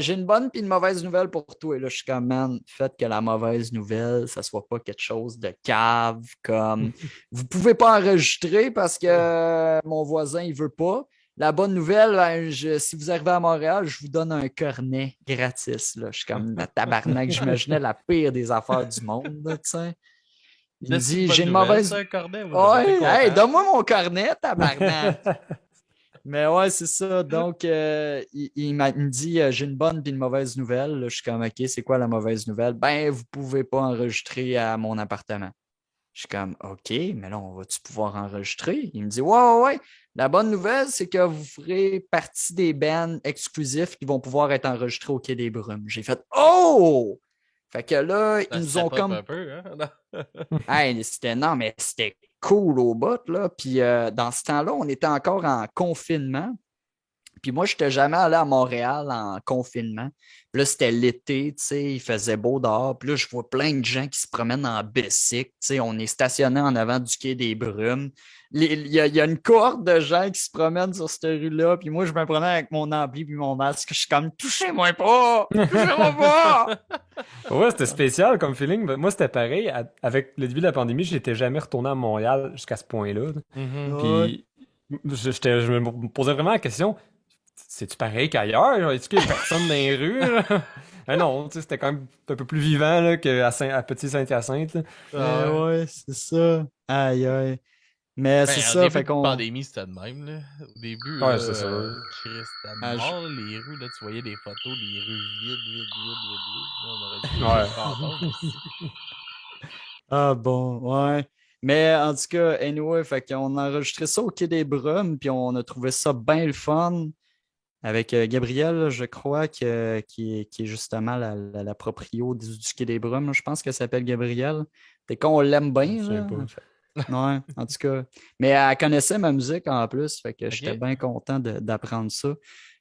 j'ai une bonne puis une mauvaise nouvelle pour toi. Et là, je suis comme, man, faites que la mauvaise nouvelle, ça soit pas quelque chose de cave, comme vous pouvez pas enregistrer parce que mon voisin, il veut pas. La bonne nouvelle, ben, si vous arrivez à Montréal, je vous donne un cornet gratis. Là. Je suis comme la tabarnak, j'imaginais la pire des affaires du monde, là, tu sais. Il me C'est une dit, bonne j'ai une nouvelle, mauvaise. ça, un cornet. Moi, j'aurais été Ouais, hey, content. donne-moi mon cornet, tabarnak. Mais ouais, c'est ça. Donc, il me dit j'ai une bonne et une mauvaise nouvelle. Là, je suis comme OK, c'est quoi la mauvaise nouvelle? Ben, vous pouvez pas enregistrer à mon appartement. Je suis comme OK, mais là, on va-tu pouvoir enregistrer? Il me dit ouais, ouais, ouais. La bonne nouvelle, c'est que vous ferez partie des bands exclusifs qui vont pouvoir être enregistrés au Quai des Brumes. J'ai fait Oh! Fait que là, Ça ils nous step ont up comme un peu, hein? Hey, non, mais c'était cool au bout, là. Puis dans ce temps-là, on était encore en confinement. Puis moi, je n'étais jamais allé à Montréal en confinement. Puis là, c'était l'été, tu sais, il faisait beau dehors. Puis là, je vois plein de gens qui se promènent en bicycle. Tu sais, on est stationné en avant du quai des Brumes. Il y a une cohorte de gens qui se promènent sur cette rue-là. Puis moi, je me promène avec mon ampli puis mon masque. Je suis comme, touchez-moi pas! Touchez-moi pas! Ouais, c'était spécial comme feeling. Ben, moi, c'était pareil. Avec le début de la pandémie, j'étais jamais retourné à Montréal jusqu'à ce point-là. Mhm. Ouais. Puis, je me posais vraiment la question, c'est-tu pareil qu'ailleurs? Genre, est-ce qu'il y a personne dans les rues? Là? Ben non, tu sais, c'était quand même un peu plus vivant là, à Petit-Saint-Hyacinthe. Là. Ah ouais. Ouais, c'est ça. Aïe, aïe. Mais Ben, c'est au ça, début fait de qu'on. pandémie, c'était de même, là. Au début, Ouais, c'est sûr. Christ, c'était Ah, mort, là, les rues, là. Tu voyais des photos, les rues vides, vides, vides, vides, vides. Là, on aurait dit des Ouais. villes fantômes aussi. Ah bon, ouais. Mais en tout cas, anyway, fait qu'on a enregistré ça au Quai des Brumes, puis on a trouvé ça bien le fun. Avec Gabriel, je crois, qui est justement la proprio du Quai des Brumes. Je pense qu'elle s'appelle Gabrielle. T'es qu'on l'aime Je me bien, souviens là. pas. Ouais, en tout cas. Mais elle connaissait ma musique en plus, fait que j'étais Ok. bien content d'apprendre ça.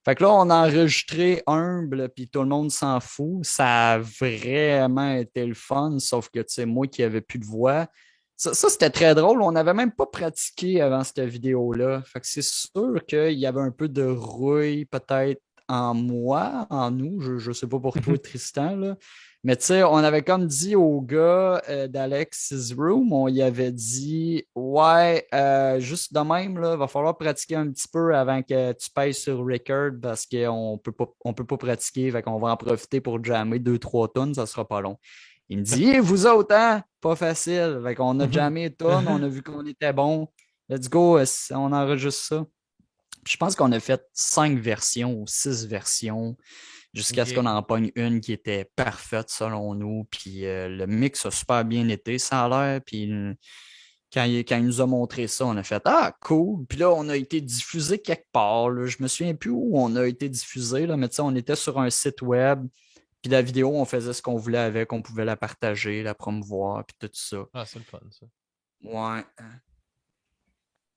Fait que là, on a enregistré Humble, puis tout le monde s'en fout. Ça a vraiment été le fun, sauf que, tu sais, moi qui avais plus de voix, ça, c'était très drôle. On n'avait même pas pratiqué avant cette vidéo-là. Fait que c'est sûr qu'il y avait un peu de rouille, peut-être en moi, en nous. Je sais pas pour toi, Tristan, là. Mais tu sais, on avait comme dit au gars d'Alex's Room, on y avait dit ouais, juste de même, là, va falloir pratiquer un petit peu avant que tu payes sur record parce qu'on peut pas pratiquer, fait qu'on va en profiter pour jammer 2-3 tonnes, ça sera pas long. Il me dit vous autres, hein? Pas facile. Fait qu'on a jammé une tonne, on a vu qu'on était bon. Let's go, on enregistre ça. Puis je pense qu'on a fait 5 versions ou 6 versions jusqu'à ce qu'on Ok. en pogne une qui était parfaite selon nous. Puis le mix a super bien été, ça a l'air. Puis quand il nous a montré ça, on a fait ah, cool. Puis là, on a été diffusé quelque part. Là. Je me souviens plus où on a été diffusé, là, mais tu sais, on était sur un site web. Puis la vidéo, on faisait ce qu'on voulait avec, on pouvait la partager, la promouvoir, puis tout ça. Ah, c'est le fun, ça. Ouais.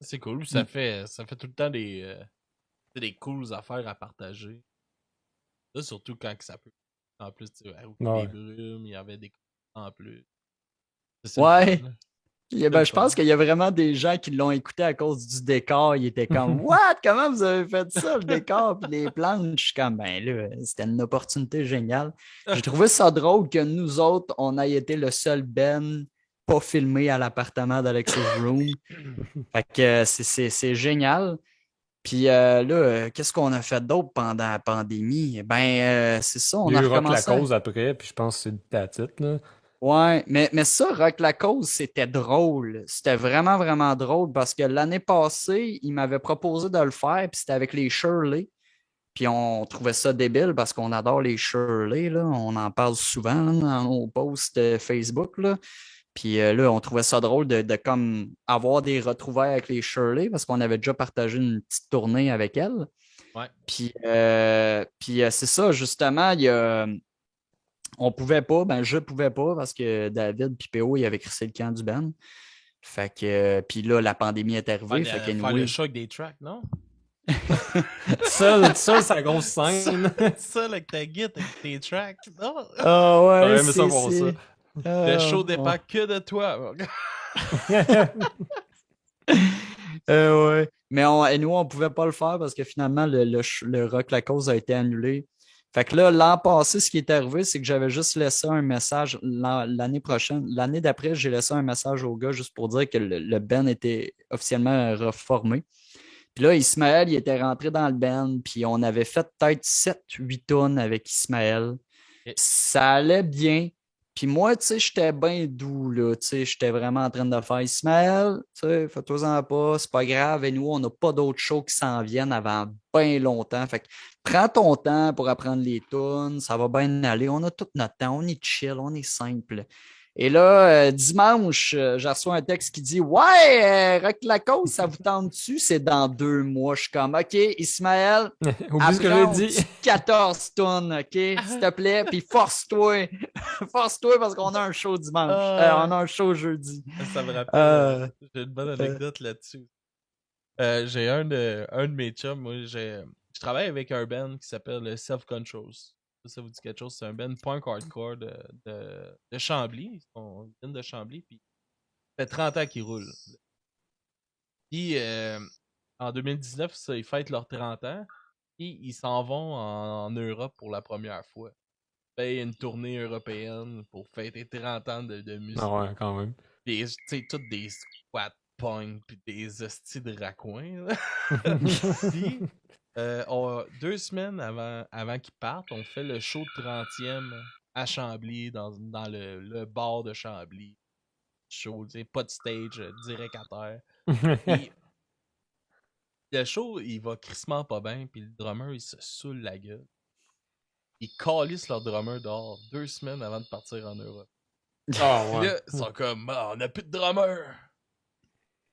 C'est cool. Puis Mm. ça fait tout le temps des cools affaires à partager. Là, surtout quand que ça peut. En plus, tu sais, au Quai des Ouais. Brumes, il y avait des en plus. C'est le fun, Ouais. là. Ben, C'est le je pense fun. qu'il y a vraiment des gens qui l'ont écouté à cause du décor. Ils étaient comme What? Comment vous avez fait ça, le décor puis les planches? Je suis comme ben là, c'était une opportunité géniale. J'ai trouvé ça drôle que nous autres, on ait été le seul Ben pas filmé à l'appartement d'Alexis Room. Fait que c'est génial. Puis là, qu'est-ce qu'on a fait d'autre pendant la pandémie? Ben, c'est ça, Il on y a a eu Rock la recommencé. cause après, puis je pense que c'est ta titre, là. Ouais, mais ça, Rock la cause, c'était drôle. C'était vraiment, vraiment drôle parce que l'année passée, il m'avait proposé de le faire, puis c'était avec les Shirley. Puis on trouvait ça débile parce qu'on adore les Shirley, là. On en parle souvent là, dans nos posts Facebook, là. Puis là, on trouvait ça drôle de comme avoir des retrouvailles avec les Shirley parce qu'on avait déjà partagé une petite tournée avec elles. Ouais. Puis c'est ça, justement, on pouvait pas, ben je pouvais pas parce que David puis PO, ils avaient crissé le camp du band. Fait que, puis là, la pandémie est arrivée. Fait que, Faire le anyway. choc des tracks, non? Seul, sa grosse Ça, scène. ça, avec ta guitare, avec tes tracks, non? Ah ouais, J'aurais aimé ça pour ça. Le show ouais. dépend que de toi. Mon gars. Ouais. Mais nous, on pouvait pas le faire parce que finalement, le Rock La Cause a été annulé. Fait que là, l'an passé, ce qui est arrivé, c'est que j'avais juste laissé un message l'année prochaine. L'année d'après, j'ai laissé un message au gars juste pour dire que le band était officiellement reformé. Puis là, Ismaël, il était rentré dans le band, puis on avait fait peut-être 7-8 tonnes avec Ismaël. Ok. Ça allait bien. Puis moi, tu sais, j'étais bien doux, là. Tu sais, j'étais vraiment en train de faire Ismaël, tu sais, fais-toi-en pas, c'est pas grave. Et nous, on n'a pas d'autres shows qui s'en viennent avant bien longtemps. Fait que prends ton temps pour apprendre les tunes, ça va bien aller. On a tout notre temps, on est chill, on est simple. Et là, dimanche, j'ai reçu un texte qui dit ouais, Rock la cause, ça vous tente-tu? C'est dans 2 mois. Je suis comme OK, Ismaël, Oublie ce que j'ai dit. 14 tonnes, OK? S'il te plaît, puis force-toi. Force-toi parce qu'on a un show dimanche. On a un show jeudi. Ça me rappelle, j'ai une bonne Euh, anecdote là-dessus. J'ai un de mes chums, moi, je travaille avec un band qui s'appelle Self Controls. Ça vous dit quelque chose? C'est un band punk hardcore de Chambly. Ils viennent de Chambly, puis ça fait 30 ans qu'ils roulent. Puis en 2019, ça, ils fêtent leurs 30 ans, puis ils s'en vont en Europe pour la première fois. Ils payent une tournée européenne pour fêter 30 ans de musique. Ah ouais, quand même. Tu sais, toutes des squat punk pis des hosties de raccoins. Là. Puis, 2 semaines avant qu'ils partent, on fait le show de 30e à Chambly, dans le bar de Chambly. Show, tu sais, pas de stage, direct à terre. Puis, le show, il va crissement pas bien, puis le drummer, il se saoule la gueule. Ils calissent leur drummer dehors 2 semaines avant de partir en Europe. Ah Puis ouais. là, ils sont comme, ah, on a plus de drummer.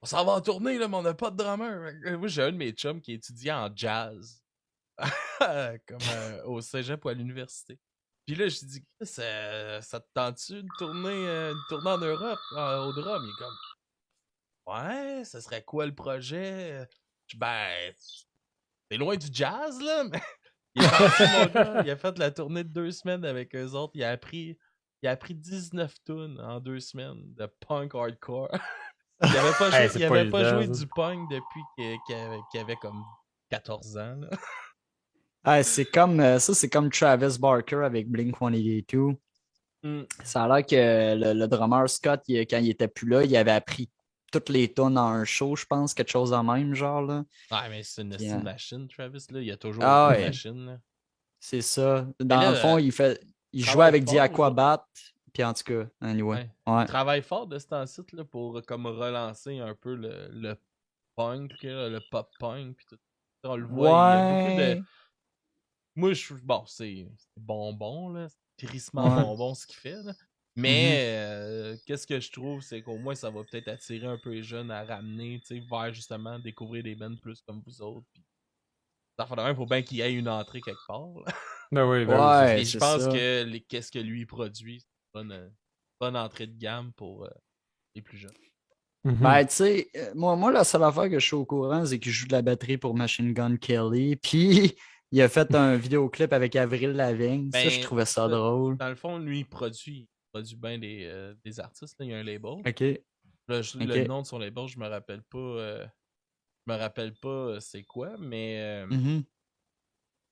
On s'en va en tournée, là, mais on n'a pas de drummer. Moi, j'ai un de mes chums qui étudie en jazz. comme au cégep ou à l'université. Puis là, je dis, ça te tente-tu de une tournée en Europe, au drum? Il est comme, ouais, ça serait quoi le projet? Ben, c'est loin du jazz, là, mais il est parti, mon gars. Il a fait la tournée de 2 semaines avec eux autres. Il a appris 19 tunes en 2 semaines de punk hardcore. Il avait pas joué, Hey, c'est pas évident, ça. du punk depuis qu'il avait comme 14 ans, là. Ah, c'est comme ça, c'est comme Travis Barker avec Blink-182. Mm. Ça a l'air que le drummer Scott, quand il était plus là, il avait appris toutes les tonnes en un show, je pense, quelque chose de même, genre là. Ouais, mais c'est une Puis, style machine, Travis, là. Il a toujours ah été une ouais, machine, là. c'est ça. Mais Dans là, le fond, il jouait travaille avec The fort, là. Aquabat, puis en tout cas, anyway. Ouais. Ouais. Il travaille fort de ce temps-ci, là, pour comme relancer un peu le punk, là, le pop punk, puis tout. On le voit, il y a beaucoup de. Ouais. Moi, bon, c'est bonbon, là. C'est crissement Ouais. bonbon ce qu'il fait, là. Mhm. Mais qu'est-ce que je trouve, c'est qu'au moins ça va peut-être attirer un peu les jeunes à ramener, tu sais, vers justement découvrir des bands plus comme vous autres. Puis, ça fait de même, faut bien qu'il y ait une entrée quelque part, là. Ben oui, c'est ça. Ouais, Et je c'est pense ça. que qu'est-ce que lui produit, c'est une bonne entrée de gamme pour les plus jeunes. Mhm. Ben, tu sais, moi, la seule affaire que je suis au courant, c'est qu'il joue de la batterie pour Machine Gun Kelly. Puis, il a fait un vidéoclip avec Avril Lavigne. Ça, je Ben, trouvais c'est ça ça. drôle. Dans le fond, lui, il produit bien des artistes, là. Il y a un label. OK. Là, le OK. nom de son label, je me rappelle pas c'est quoi, Mhm.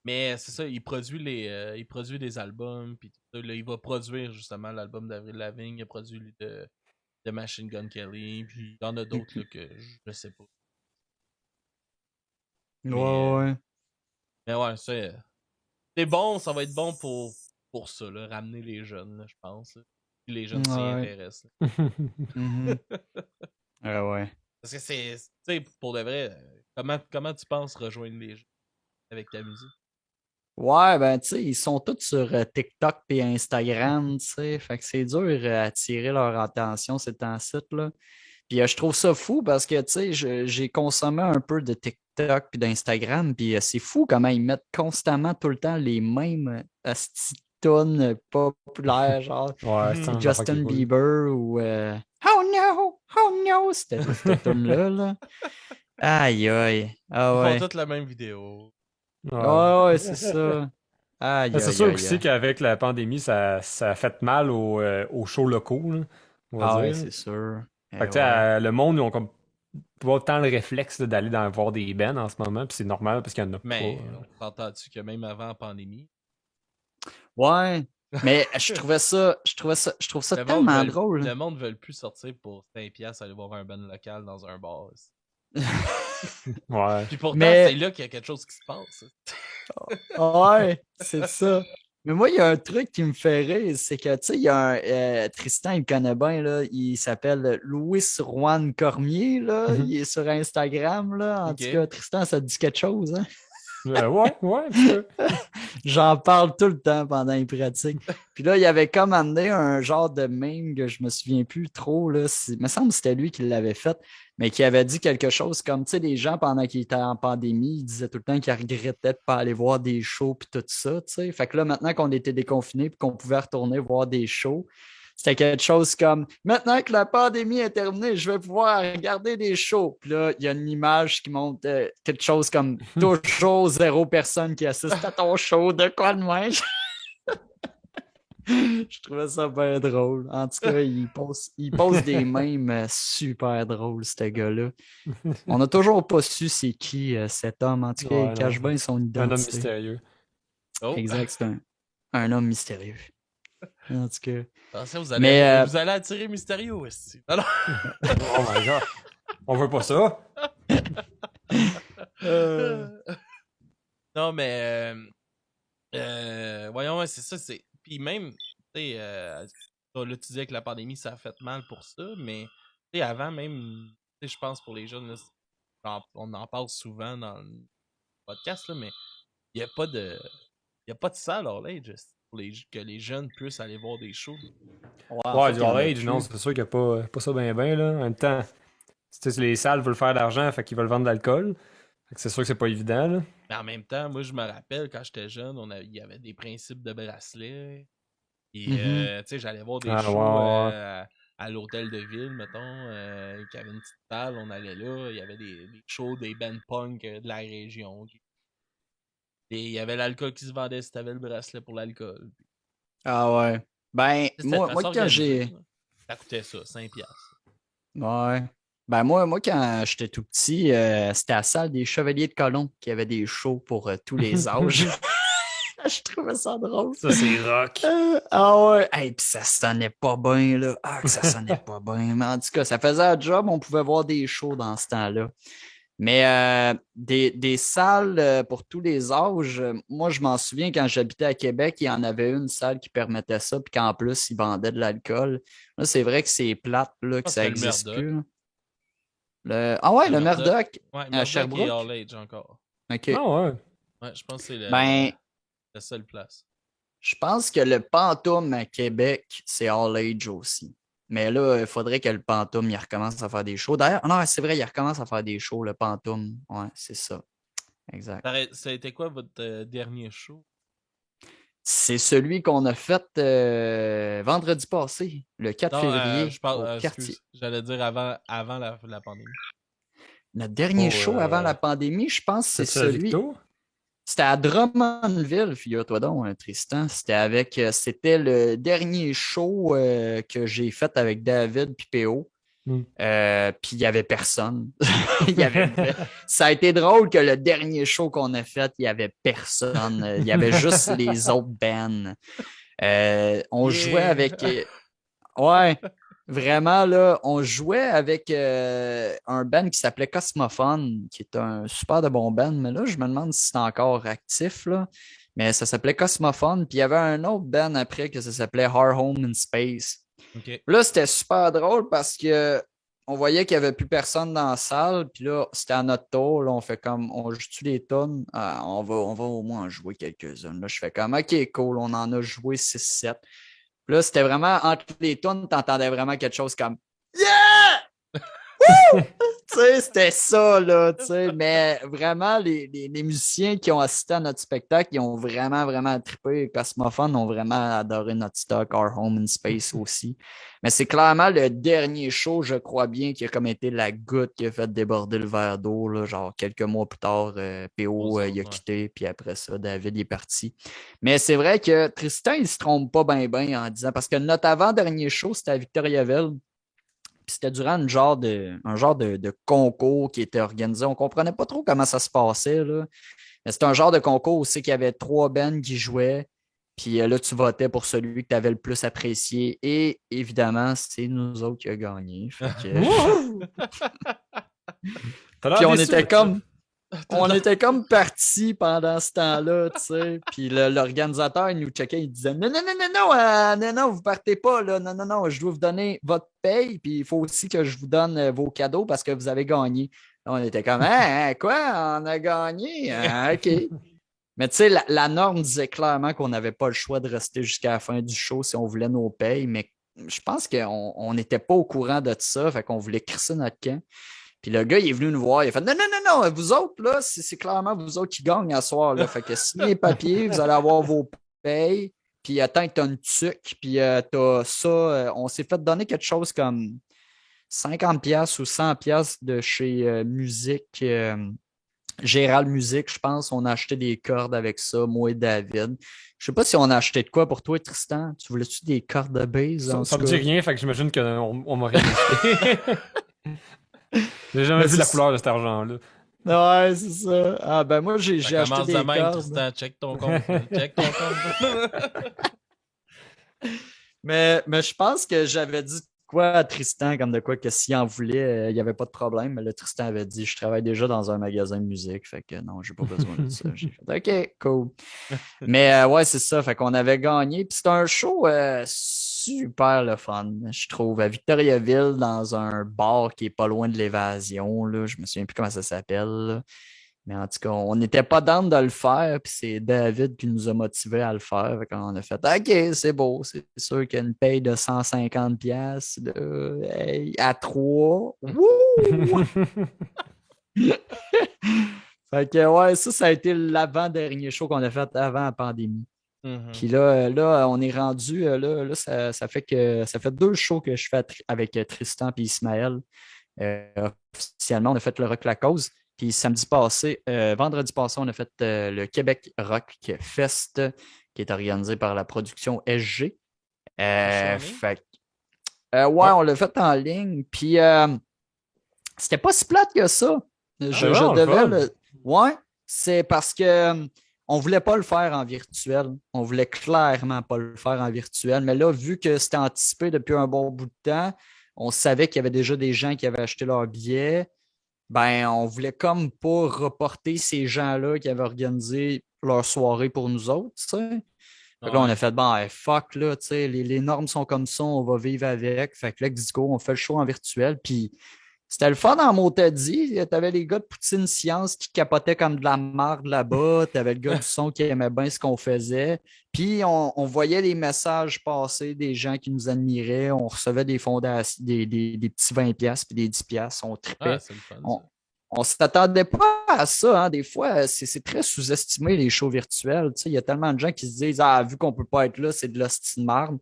mais c'est ça, il produit des albums, puis tout ça. Là, il va produire justement l'album d'Avril Lavigne, il a produit lui, de Machine Gun Kelly, puis il y en a d'autres là, que je sais pas. Ouais, Mais, euh, ouais. mais ouais, c'est bon, ça va être bon pour ça, là, ramener les jeunes, là, je pense, là. Puis les jeunes s'y Ouais. intéressent, Mhm. là. Ah ouais. Parce que tu sais, pour de vrai, comment tu penses rejoindre les gens avec ta musique? Ouais, ben, tu sais, ils sont tous sur TikTok et Instagram, tu sais. Fait que c'est dur à attirer leur attention, ces temps-ci, là. Puis je trouve ça fou parce que, tu sais, j'ai consommé un peu de TikTok puis d'Instagram, puis c'est fou comment ils mettent constamment tout le temps les mêmes asti tunes populaires, genre Ouais, c'est Mhm. un affaire qui est Justin cool. Bieber ou Oh no, cette tune-là, là. Aïe, aïe. Ils Ah font ouais. toutes la même vidéo. Ouais. Ouais, ouais, c'est ça. Ben, Aïe, c'est aïe, sûr aïe, aussi aïe. qu'avec la pandémie, ça a fait mal aux shows locaux, là, on va Ah ouais, dire. c'est sûr. Fait Eh que, tu sais, ouais. le monde, ils ont comme pas autant le réflexe là, d'aller voir des bands en ce moment, puis c'est normal parce qu'il y en a pas. Mais on s'entend-tu que même avant la pandémie, Ouais. Mais je trouve ça le monde tellement veut, drôle. le monde veut plus sortir pour 5$ aller voir un band local dans un bar. Ouais. Puis pourtant, c'est Mais là qu'il y a quelque chose qui se passe. ouais, c'est ça. Mais moi, il y a un truc qui me fait rire, c'est que, tu sais, il y a Tristan, il le connaît bien, là, il s'appelle Louis Juan Cormier, là, Mhm. il est sur Instagram, là. En tout Ok. cas, Tristan, ça te dit quelque chose, hein? Ouais, un petit peu. J'en parle tout le temps pendant les pratiques. Puis là, il avait comme amené un genre de meme que je me souviens plus trop, là. Il me semble que c'était lui qui l'avait fait, mais qui avait dit quelque chose comme, tu sais, les gens, pendant qu'ils étaient en pandémie, ils disaient tout le temps qu'ils regrettaient de pas aller voir des shows puis tout ça, tu sais. Fait que là, maintenant qu'on était déconfinés puis qu'on pouvait retourner voir des shows, c'était quelque chose comme maintenant que la pandémie est terminée, je vais pouvoir regarder des shows. Puis là, il y a une image qui montre quelque chose comme toujours 0 personne qui assiste à ton show, de quoi de même. Je trouvais ça bien drôle. En tout cas, il pose des mèmes super drôles, ce gars-là. On n'a toujours pas su c'est qui cet homme. En tout cas, il Ouais, non. cache bien son Un homme identité. mystérieux. Oh, Exact, c'est un homme mystérieux. En tout cas. attention, Mais vous allez attirer Mysterio aussi. Non, non. Oh my god. On veut pas ça. euh, Non, mais voyons, ouais, c'est ça. Puis même, tu sais, là, tu disais que la pandémie, ça a fait mal pour ça, mais tu sais, avant même, tu sais, je pense pour les jeunes, là, on en parle souvent dans le podcast, là, mais il n'y a pas de. Il y a pas de salle hors l'âge pour que les jeunes puissent aller voir des shows. ouais, en Ouais, fait, du il y en All a Age, non, plus. c'est sûr qu'il n'y a pas ça bien, bien, là. En même temps, tu sais, les salles veulent faire de l'argent, fait qu'ils veulent vendre de l'alcool. C'est sûr que c'est pas évident, là. Mais en même temps, moi, je me rappelle, quand j'étais jeune, il y avait des principes de bracelet. Et, tu sais, j'allais voir des Ah, shows ouais. à l'hôtel de ville, mettons, qui avait une petite salle, on allait là. Il y avait des shows des bands punk de la région. Et il y avait l'alcool qui se vendait si t'avais le bracelet pour l'alcool. Ah ouais. Ben, C'était de moi façon quand organisée, j'ai. là. Ça coûtait ça, 5 piastres. Ouais. Ben, moi, quand j'étais tout petit, c'était à la salle des Chevaliers de Colomb qui avait des shows pour tous les âges. Je trouvais ça drôle. Ça, c'est rock. Ah ouais. Hey, puis ça sonnait pas bien, là. Ah, que ça sonnait pas bien. Mais en tout cas, ça faisait un job. On pouvait voir des shows dans ce temps-là. Mais des salles pour tous les âges, moi, je m'en souviens quand j'habitais à Québec, il y en avait une salle qui permettait ça, puis qu'en plus, ils vendaient de l'alcool. Là, c'est vrai que c'est plate, là, Je que pense ça que c'était le n'existe Murdoch. plus. Ah ouais, Le le Murdoch. Murdoch Ouais, à Murdoch et Sherbrooke. All Age encore. OK. Ah ouais. Ouais, je pense que c'est Ben, la seule place. je pense que le Pantoum à Québec, c'est All Age aussi. Mais là, il faudrait que le Pantoum, il recommence à faire des shows. D'ailleurs, non, c'est vrai, il recommence à faire des shows, le Pantoum. Ouais, c'est ça. Exact. Ça a été quoi votre dernier show? C'est celui qu'on a fait vendredi passé, le 4 Non, février, je parle, au quartier. excuse, j'allais dire avant la pandémie. Notre dernier Oh, show avant la pandémie, je pense que c'est c'est ça, celui. Victo? C'était à Drummondville, figure-toi donc, Tristan. C'était le dernier show que j'ai fait avec David puis PO. Puis il n'y avait personne. Ça a été drôle que le dernier show qu'on a fait, il n'y avait personne. Il y avait juste les autres bands. On jouait avec. Ouais, vraiment, là, on jouait avec un band qui s'appelait Cosmophone, qui est un super de bon band, mais là, je me demande si c'est encore actif, là. Mais ça s'appelait Cosmophone, puis il y avait un autre band après que ça s'appelait Our Home in Space. Ok. Là, c'était super drôle parce que on voyait qu'il n'y avait plus personne dans la salle, puis là, c'était à notre tour, là, on fait comme, on joue-tu les tonnes? Ah, on va au moins en jouer quelques-unes. Là, je fais comme, OK, cool, on en a joué 6-7. Puis là, c'était vraiment, entre les tunes, t'entendais vraiment quelque chose comme Yeah! Woo! Tu sais, c'était ça, là, tu sais. Mais vraiment, les musiciens qui ont assisté à notre spectacle, ils ont vraiment, vraiment trippé. Cosmophone ont vraiment adoré notre stock, Our Home in Space aussi. Mais c'est clairement le dernier show, je crois bien, qui a comme été la goutte qui a fait déborder le verre d'eau, là, genre quelques mois plus tard, PO, il a quitté, puis après ça, David est parti. Mais c'est vrai que Tristan, il se trompe pas bien en disant, parce que notre avant-dernier show, c'était à Victoriaville. Puis c'était durant un genre de concours qui était organisé. On comprenait pas trop comment ça se passait, là. Mais c'était un genre de concours où c'est qu'il y avait 3 bands qui jouaient. Puis là, tu votais pour celui que tu avais le plus apprécié. Et évidemment, c'est nous autres qui a gagné. Fait que... T'as l'air Puis on déçu était de ça. comme. On était comme partis pendant ce temps-là, tu sais. Puis l'organisateur, il nous checkait, il disait non, non, non, non, non, non, non, vous partez pas, là. Non, non, non, je dois vous donner votre paye, puis il faut aussi que je vous donne vos cadeaux parce que vous avez gagné. Là, on était comme, hein, quoi, on a gagné? Ah, OK. Mais tu sais, la norme disait clairement qu'on n'avait pas le choix de rester jusqu'à la fin du show si on voulait nos payes, mais je pense qu'on n'était pas au courant de ça, fait qu'on voulait crisser notre camp. Puis le gars, il est venu nous voir. Il a fait non, non, non, non, vous autres, là, c'est clairement vous autres qui gagnent à soir. Là. Fait que signez les papiers, vous allez avoir vos payes. Puis attends que tu as une tuque. Puis tu as ça. On s'est fait donner quelque chose comme 50$ ou 100$ de chez Musique. Gérald Musique, je pense. On a acheté des cordes avec ça, moi et David. Je sais pas si on a acheté de quoi pour toi, Tristan. Tu voulais-tu des cordes de base? Ça me dit rien, fait que j'imagine qu'on m'a rien acheté. J'ai jamais vu la couleur de cet argent-là. Ouais, c'est ça. Ah ben moi, j'ai acheté des de même, cordes. Tristan, check ton compte. Check ton compte. Mais je pense que j'avais dit quoi à Tristan, comme de quoi que s'il en voulait, il n'y avait pas de problème. Mais le Tristan avait dit je travaille déjà dans un magasin de musique, fait que non, j'ai pas besoin de ça. J'ai fait OK, cool. Mais ouais, c'est ça. Fait qu'on avait gagné. Puis c'était un show super le fun, je trouve, à Victoriaville, dans un bar qui est pas loin de l'Évasion. Là. Je me souviens plus comment ça s'appelle. Là. Mais en tout cas, on n'était pas down de le faire, puis c'est David qui nous a motivés à le faire. Fait qu'on a fait OK, c'est beau, c'est sûr qu'il y a une paye de 150$ hey, à 3. Wouh! Fait que, ouais, ça a été l'avant-dernier show qu'on a fait avant la pandémie. Mhm. Puis là, on est rendu, ça fait que ça fait 2 shows que je fais avec Tristan et Ismaël. Officiellement, on a fait le Rock La Cause. Puis samedi passé, vendredi passé, on a fait le Québec Rock Fest, qui est organisé par la production SG. C'est en ligne? Fait ouais, on l'a fait en ligne. Puis c'était pas si plate que ça. c'est vraiment le fun. Ouais, c'est parce que on voulait pas le faire en virtuel. On voulait clairement pas le faire en virtuel. Mais là, vu que c'était anticipé depuis un bon bout de temps, on savait qu'il y avait déjà des gens qui avaient acheté leur billet. Ben, on voulait comme pas reporter ces gens-là qui avaient organisé leur soirée pour nous autres, tu sais. Fait que là, on a fait, bon, fuck, là, tu sais, les normes sont comme ça, on va vivre avec. Fait que là, let's go, on fait le show en virtuel. Puis c'était le fun en Montaudie. T'avais les gars de Poutine Science qui capotaient comme de la marde là-bas. T'avais le gars du son qui aimait bien ce qu'on faisait. Puis on voyait les messages passer des gens qui nous admiraient. On recevait des fondations, des petits 20$ puis des 10$. On Ah, tripait. c'est le fun, On, ça. on s'attendait pas à ça, hein. Des fois, c'est très sous-estimé les shows virtuels. Tu sais, il y a tellement de gens qui se disent ah, vu qu'on peut pas être là, c'est de l'hostie de marde.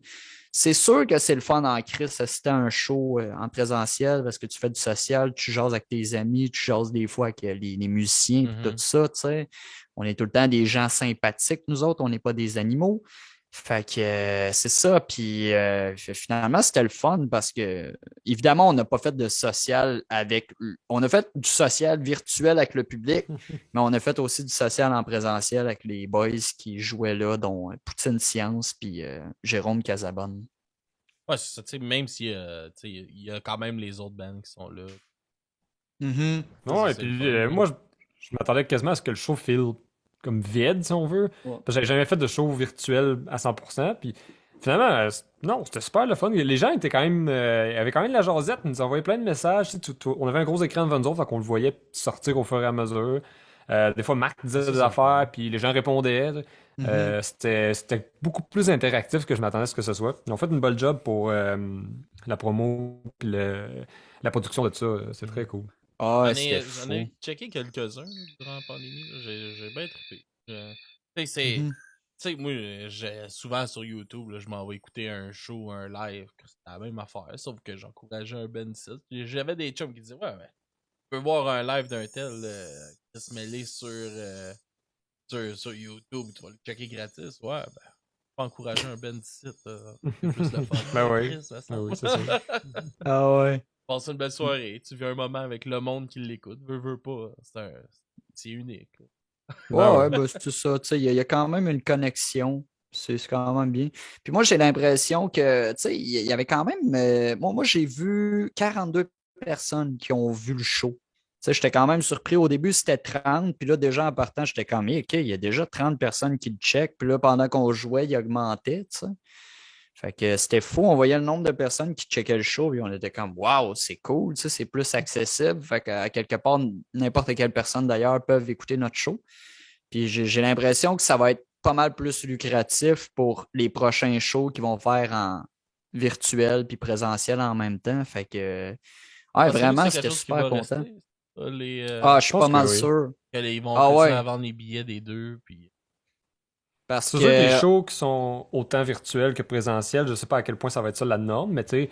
C'est sûr que c'est le fun en crise assister à un show en présentiel parce que tu fais du social, tu jases avec tes amis, tu jases des fois avec les musiciens et tout ça, tu sais. On est tout le temps des gens sympathiques, nous autres, on n'est pas des animaux. Fait que c'est ça. Puis finalement, c'était le fun parce que, évidemment, on n'a pas fait de social avec. On a fait du social virtuel avec le public, mais on a fait aussi du social en présentiel avec les boys qui jouaient là, dont Poutine Science puis Jérôme Casabonne. Ouais, c'est ça, tu sais, même si, tu sais, il y a quand même les autres bands qui sont là. Mhm. Ça, Ouais, c'est le puis fun. moi, je m'attendais quasiment à ce que le show feel comme vide, si on veut. Ouais. Parce que j'avais jamais fait de show virtuel à 100%. Puis finalement, non, c'était super le fun. Les gens étaient quand même, avaient quand même de la jasette. Ils nous envoyaient plein de messages. Tu sais, on avait un gros écran devant nous autres, fait qu'on le voyait sortir au fur et à mesure. Des fois, Marc disait Ça, des c'est le affaires, fun. puis les gens répondaient. Mhm. C'était beaucoup plus interactif que je m'attendais à ce que ce soit. Ils ont fait une bonne job pour la promo puis la production de ça. C'est très cool. Ah, ouais, J'en c'était ai, j'en fou. ai checké quelques-uns durant la pandémie. Là. J'ai bien trippé. Tu sais, Mhm. tu sais, moi, souvent sur YouTube, là, je m'en vais écouter un show, un live, que c'est la même affaire, sauf que j'encourageais un band site. J'avais des chums qui disaient, ouais, tu peux voir un live d'un tel qui se mêler sur YouTube, tu vas le checker gratis. Ouais, ben, pas encourager un band site, c'est plus le fun. Ben oui. Chris, ça Ben oui, sent. c'est ça. Ah ouais. Passe une belle soirée, tu vis un moment avec le monde qui l'écoute, veux pas, c'est unique. Là. Ouais, Ben ouais, oui. ben, c'est ça. Tu sais, il y a quand même une connexion. C'est quand même bien. Puis moi, j'ai l'impression que, tu sais, il y avait quand même. Moi, j'ai vu 42 personnes qui ont vu le show. Tu sais, j'étais quand même surpris. Au début, c'était 30. Puis là, déjà en partant, j'étais comme, OK, il y a déjà 30 personnes qui le checkent. Puis là, pendant qu'on jouait, il augmentait, tu sais. Fait que c'était fou. On voyait le nombre de personnes qui checkaient le show. Puis on était comme, waouh, c'est cool, tu sais, c'est plus accessible. Fait qu'à quelque part, n'importe quelle personne d'ailleurs peut écouter notre show. Puis j'ai l'impression que ça va être pas mal plus lucratif pour les prochains shows qu'ils vont faire en virtuel puis présentiel en même temps. Fait que, ouais, Pensez-vous que vraiment, c'est quelque c'était chose qui super va content. rester? Ça, Ah, je Je suis pas pense que mal oui. sûr. ils vont Ah continuer à ouais, vendre les billets des deux, puis... parce C'est sûr que les que. shows qui sont autant virtuels que présentiels, je sais pas à quel point ça va être ça la norme, mais tu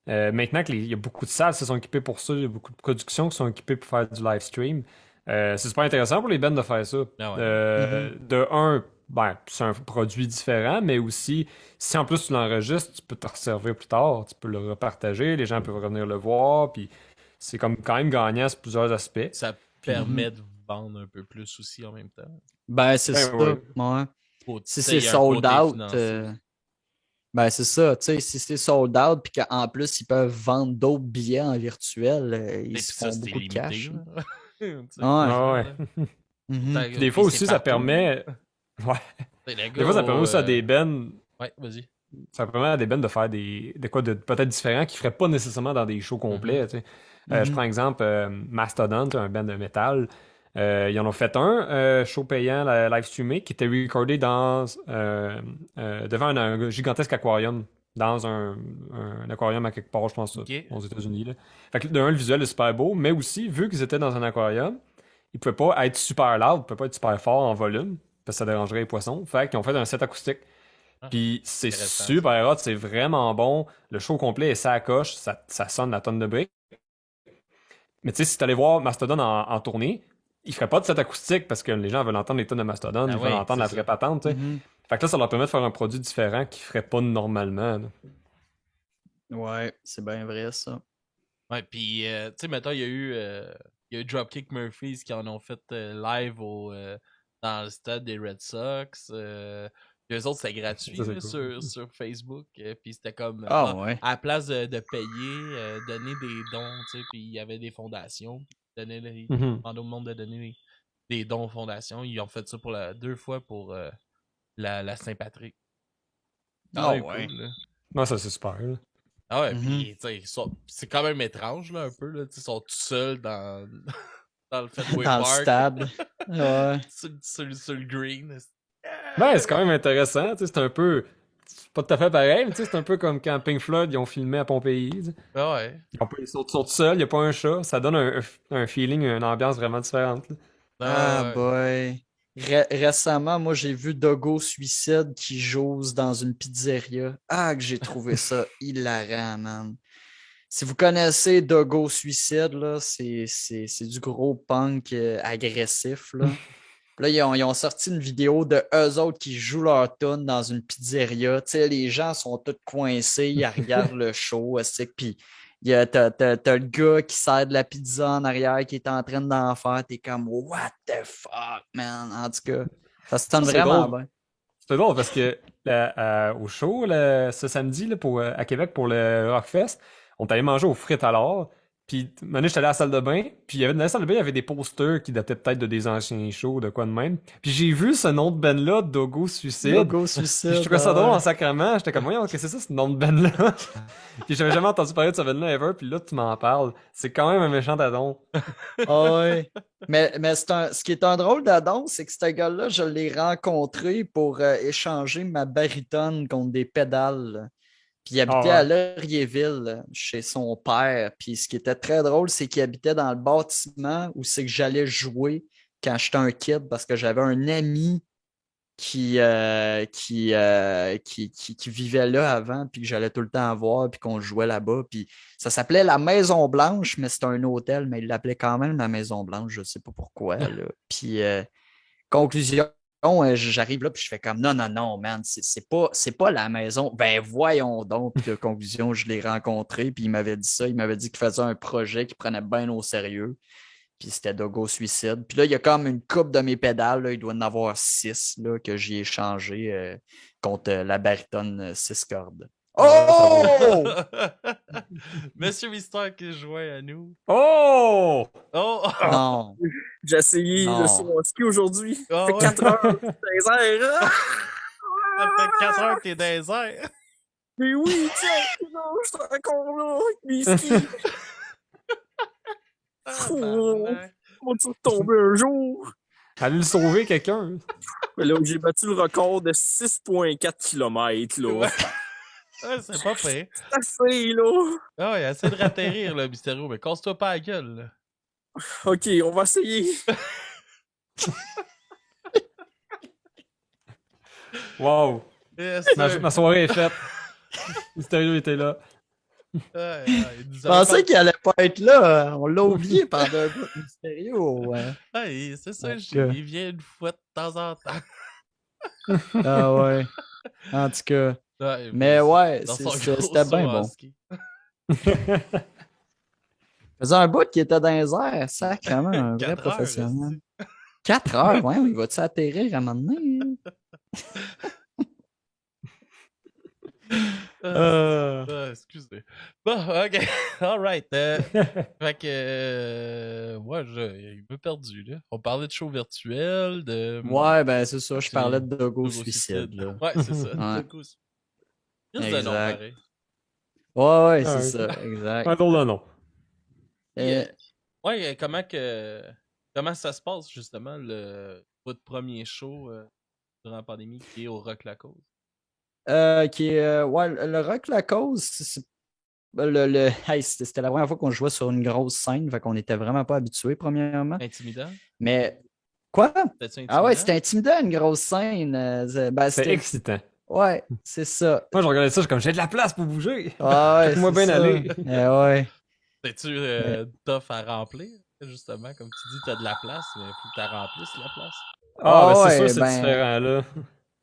sais, maintenant qu'il y a beaucoup de salles qui se sont équipées pour ça, il y a beaucoup de productions qui sont équipées pour faire du live stream, c'est super intéressant pour les bands de faire ça. Ah ouais. Mhm. De un, ben, c'est un produit différent, mais aussi, si en plus tu l'enregistres, tu peux te resservir plus tard, tu peux le repartager, les gens peuvent revenir le voir, puis c'est comme quand même gagnant sur plusieurs aspects. Ça Puis, Mhm. permet de vendre un peu plus aussi en même temps. Ben, c'est ben ça. oui. Ouais. Tu Si sais, c'est il y a un sold côté out, financier. ben c'est ça. Tu sais, si c'est sold out, puis qu'en plus, ils peuvent vendre d'autres billets en virtuel, ils Et se puis ça, font c'était beaucoup de limité. cash. Là. Tu sais, Ouais. Ah quasiment, ouais. là. Mhm. Puis des fois Puis c'est aussi, ça partout. Là. permet. Ouais. Tu sais, le Des gars fois, ça permet aussi à des bands. Ouais, vas-y. Ça permet à des bands de faire de quoi de peut-être différent qu'ils feraient pas nécessairement dans des shows Mhm. complets. Tu sais. Je Mhm. prends exemple Mastodon, un band de métal. Ils en ont fait un show payant live streamé qui était recordé devant un gigantesque aquarium. Dans un aquarium à quelque part, je pense, Ok. aux États-Unis. Là. Fait que d'un, le visuel est super beau, mais aussi, vu qu'ils étaient dans un aquarium, il pouvait pas être super loud, il pouvait pas être super fort en volume, parce que ça dérangerait les poissons. Fait qu'ils ont fait un set acoustique. Ah, Puis c'est intéressant, ça. super hot, c'est vraiment bon. Le show complet est ça coche, ça sonne la tonne de briques. Mais tu sais, si t'allais voir Mastodon en tournée, il ferait pas de set acoustique parce que les gens veulent entendre les tonnes de Mastodon, Ah ils veulent oui, entendre c'est la ça. vraie patente, tu sais. Mhm. Fait que là, ça leur permet de faire un produit différent qu'ils feraient pas normalement, là. Ouais, c'est bien vrai, ça. Ouais, puis, tu sais, mettons, il y a eu Dropkick Murphys qui en ont fait live dans le stade des Red Sox. Puis eux autres, c'était gratuit Ça, c'est là, cool. sur Facebook. Puis c'était comme, Ah ouais. à la place de payer, donner des dons, tu sais, puis il y avait des fondations. Ils Mhm. demandaient au monde de donner des dons aux fondations. Ils ont fait ça pour 2 fois pour la Saint-Patrick. Quand Ah même ouais. cool, là. Ouais, ça, c'est super, là. Ah ouais, Mhm. puis tu sais, c'est quand même étrange, là, un peu, là. Tu sais, ils sont tout seuls dans, dans le Fenway Dans le Park, stade. Ouais. sur le green. Ben, c'est quand même intéressant, tu sais, c'est un peu... C'est pas tout à fait pareil, mais tu sais, c'est un peu comme quand Pink Floyd, ils ont filmé à Pompéi, tu sais. Ah ouais. Ils sont tout seuls, il n'y a pas un chat, ça donne un feeling, une ambiance vraiment différente, là. Ah Ah ouais. boy. Récemment, moi, j'ai vu Dogo Suicide qui jose dans une pizzeria. Ah, que j'ai trouvé ça hilarant, man. Si vous connaissez Dogo Suicide, là, c'est du gros punk agressif, là. Là, ils ont sorti une vidéo de eux autres qui jouent leur tune dans une pizzeria. Tu sais, les gens sont tous coincés, ils regardent le show, puis t'as le gars qui sert de la pizza en arrière qui est en train d'en faire. T'es comme, what the fuck, man? En tout cas, ça se Ça, sonne c'est vraiment drôle. bien. C'est drôle parce que au show, ce samedi, là, à Québec, pour le Rockfest, on est allé manger aux frites alors. Puis, un moment donné, j'étais allé à la salle de bain. Puis, dans la salle de bain, il y avait des posters qui dataient peut-être de des anciens shows, de quoi de même. Puis, j'ai vu ce nom de band-là, Dogo Suicide. Dogo Puis, je Suicide, trouvais ça drôle en ouais. sacrement. J'étais comme, voyons, qu'est-ce que c'est ça, ce nom de band-là? Puis, j'avais jamais entendu parler de ce band-là ever. Puis là, tu m'en parles. C'est quand même un méchant dadon. Ah ouais. Mais ce qui est un drôle d'adon, c'est que ce gars-là, je l'ai rencontré pour échanger ma baritone contre des pédales. Puis il Ah habitait à ouais. Laurierville, chez son père. Puis ce qui était très drôle, c'est qu'il habitait dans le bâtiment où c'est que j'allais jouer quand j'étais un kid, parce que j'avais un ami qui vivait là avant, puis que j'allais tout le temps voir, puis qu'on jouait là-bas. Puis ça s'appelait la Maison Blanche, mais c'était un hôtel, mais il l'appelait quand même la Maison Blanche, je sais pas pourquoi, là. Puis conclusion, j'arrive là, puis je fais comme non, non, non, man, c'est pas la maison. Ben voyons donc. Puis de conclusion, je l'ai rencontré, puis il m'avait dit ça. Il m'avait dit qu'il faisait un projet qu'il prenait bien au sérieux. Puis c'était Dogo Suicide. Puis là, il y a comme une coupe de mes pédales, là, il doit en avoir 6 là, que j'ai échangé contre la baritone 6 cordes. Ah ouais, ça vaut. Oh! Monsieur Mystère qui jouait à nous. Oh! Oh! Ah, Non, j'ai essayé le non. saut en ski aujourd'hui. Ça Ah fait ouais. 4 heures que je suis dans les airs. Ah! Ça fait 4 heures que t'es dans les airs. Mais oui, tiens, là, je suis encore là avec mes skis. Tabarnak. On va retomber un jour. Allez le sauver, quelqu'un. Mais là, j'ai battu le record de 6,4 km, là. Ouais. Ouais, c'est pas fait. C'est assez, là. Ah ouais, essaie de ratterrir, là, Mysterio, mais casse-toi pas la gueule, là. Ok, on va essayer. Wow. Yes, Ma, sir. ma soirée est faite. Mysterio était là. Ouais, il nous Je avait pensais qu'il allait pas être là. On l'a oublié pendant un bout mystérieux. Ouais. Ouais, c'est ça, En tout cas. il vient une fois de temps en temps. Ah ouais. En tout cas. Ouais, Mais ouais, dans son gros c'était saut bien en bon. ski. Faisait un bout qui était dans les airs, sacrément, un vrai 4 heures, professionnel. 4 heures, ouais, il va-tu atterrir à un moment donné? Excusez. Bon, ok. Alright. Fait que. Ouais, il m'a perdu, là. On parlait de show virtuel, de. Ouais, ben c'est ça, je C'est parlais de Dogo Dogo Suicide, là. Ouais, c'est ça. Ouais. Dogo Suicide. Juste de nom, Exact. pareil. Ouais, ouais, Ah, c'est ouais. ça, exact. Un drôle de nom. Puis, Euh, ouais, comment ça se passe, justement, votre premier show durant la pandémie qui est au Rock La Cause? ouais, le Rock La Cause, Hey, c'était la première fois qu'on jouait sur une grosse scène, fait qu'on n'était vraiment pas habitués, premièrement. Intimidant? Mais quoi? C'était-tu Ah ouais, intimidant? c'était intimidant une grosse scène. Ben, C'était c'était. excitant. Ouais, c'est ça. Moi, je regardais ça, je suis comme, j'ai de la place pour bouger. Ah ouais, Faites-moi c'est bien ça. aller. Ouais. C'était-tu Mais- tough à remplir? Justement, comme tu dis, t'as de la place, mais faut que tu remplisses la place. Ah, ben c'est sûr, ouais, c'est ben, différent, là.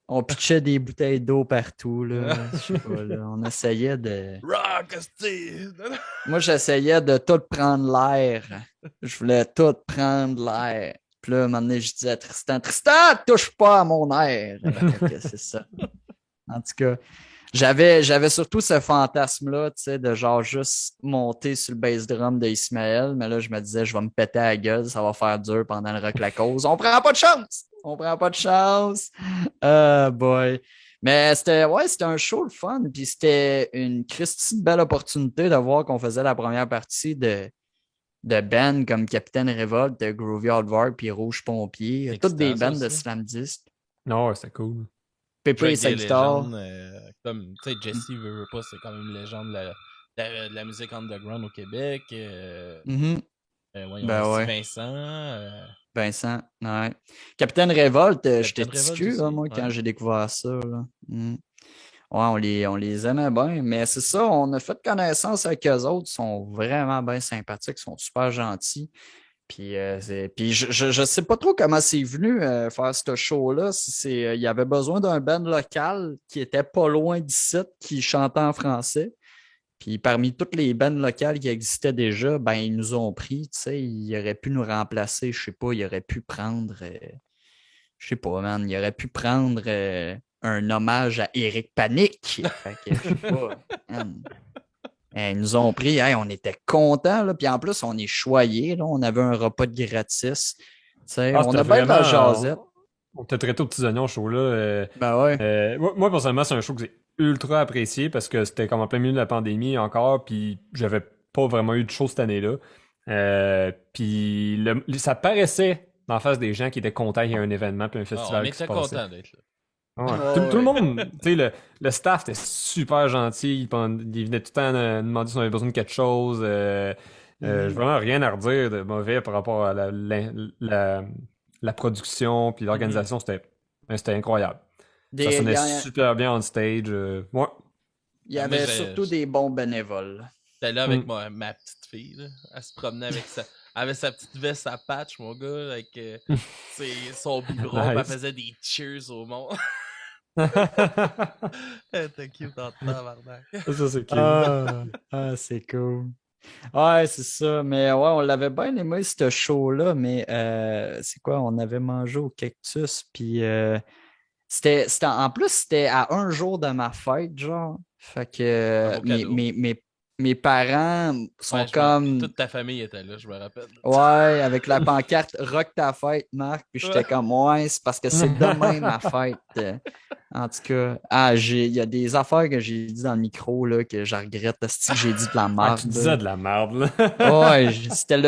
on pitchait des bouteilles d'eau partout, là. Je sais pas, là. On essayait de. Rock, hostie! Moi, j'essayais de tout prendre l'air. Je voulais tout prendre l'air. Puis là, un moment donné, je disais à Tristan, Tristan, touche pas à mon air. Fait que c'est ça. En tout cas, j'avais surtout ce fantasme-là, tu sais, de genre juste monter sur le bass drum de Ismaël. Mais là, je me disais, je vais me péter à la gueule, ça va faire dur pendant le rock la cause. On prend pas de chance! On prend pas de chance! Boy. Mais c'était un show le fun, puis c'était une Christie de belle opportunité de voir qu'on faisait la première partie de bands comme Capitaine Révolte, Groovy Hardware, puis Rouge Pompier. C'est Toutes des excitant, bands ça de aussi. slam disc. Non, ouais, c'était cool. Pépé Jouer et avec sa des guitare. légendes, comme, tu sais, Jesse veut pas, c'est quand même une légende de la musique underground au Québec. Mhm. Voyons, Ben aussi ouais. Vincent. Vincent, ouais. Capitaine Révolte, j'étais Captain petit Revolt cul, là, aussi, moi, ouais. quand j'ai découvert ça. Là. Mm. Ouais, on les aimait bien, mais c'est ça, on a fait connaissance avec eux autres, ils sont vraiment bien sympathiques, ils sont super gentils. Puis je sais pas trop comment c'est venu faire ce show-là. Si il y avait besoin d'un band local qui était pas loin d'ici, qui chantait en français. Puis parmi toutes les bandes locales qui existaient déjà, ben ils nous ont pris, tu sais, ils auraient pu nous remplacer, je sais pas, ils auraient pu prendre, je sais pas, man, ils auraient pu prendre un hommage à Eric Panic. Fait que, je sais pas, man. Ils nous ont pris, hey, on était contents, là. Puis en plus, on est choyés, là. On avait un repas de gratis. Tu sais, Ah, on c'était a bien de la vraiment. jasette. On t'a traité aux petits oignons, ce show-là. Ben ouais. Moi, personnellement, c'est un show que j'ai ultra apprécié parce que c'était comme en plein milieu de la pandémie encore, puis j'avais pas vraiment eu de show cette année-là. Puis ça paraissait en face des gens qui étaient contents qu'il y ait un événement puis un Ah, on festival qui se était passait. contents d'être là. Ouais. Ouais, Tout le ouais. monde, tu sais, le staff était super gentil. Il venait tout le temps demander si on avait besoin de quelque chose. J'ai vraiment rien à redire de mauvais par rapport à la production puis l'organisation. C'était incroyable. Ça Il sonnait y, super bien on stage. Ouais. il y Moi, avait surtout des bons bénévoles. j'étais là avec Mm. ma petite fille, là. Elle se promenait avec sa petite veste à patch, mon gars, avec son biberon, puis elle Nice. faisait des cheers au monde. Elle était cute en tabarnak. Ça, c'est cute. C'est cool. Ouais, c'est ça. Mais ouais, on l'avait bien aimé, ce show-là. Mais c'est quoi? On avait mangé au cactus. Puis en plus, c'était à un jour de ma fête, genre. Fait que Un beau cadeau. mes parents sont Ouais, comme. toute ta famille était là, je me rappelle. Ouais, avec la pancarte Rock ta fête, Marc. Puis j'étais Ouais. comme, ouais, c'est parce que c'est demain ma fête. En tout cas, il y a des affaires que j'ai dit dans le micro là, que je regrette. Si j'ai dit de la Ah, merde. tu disais de la merde, là. Ouais, c'était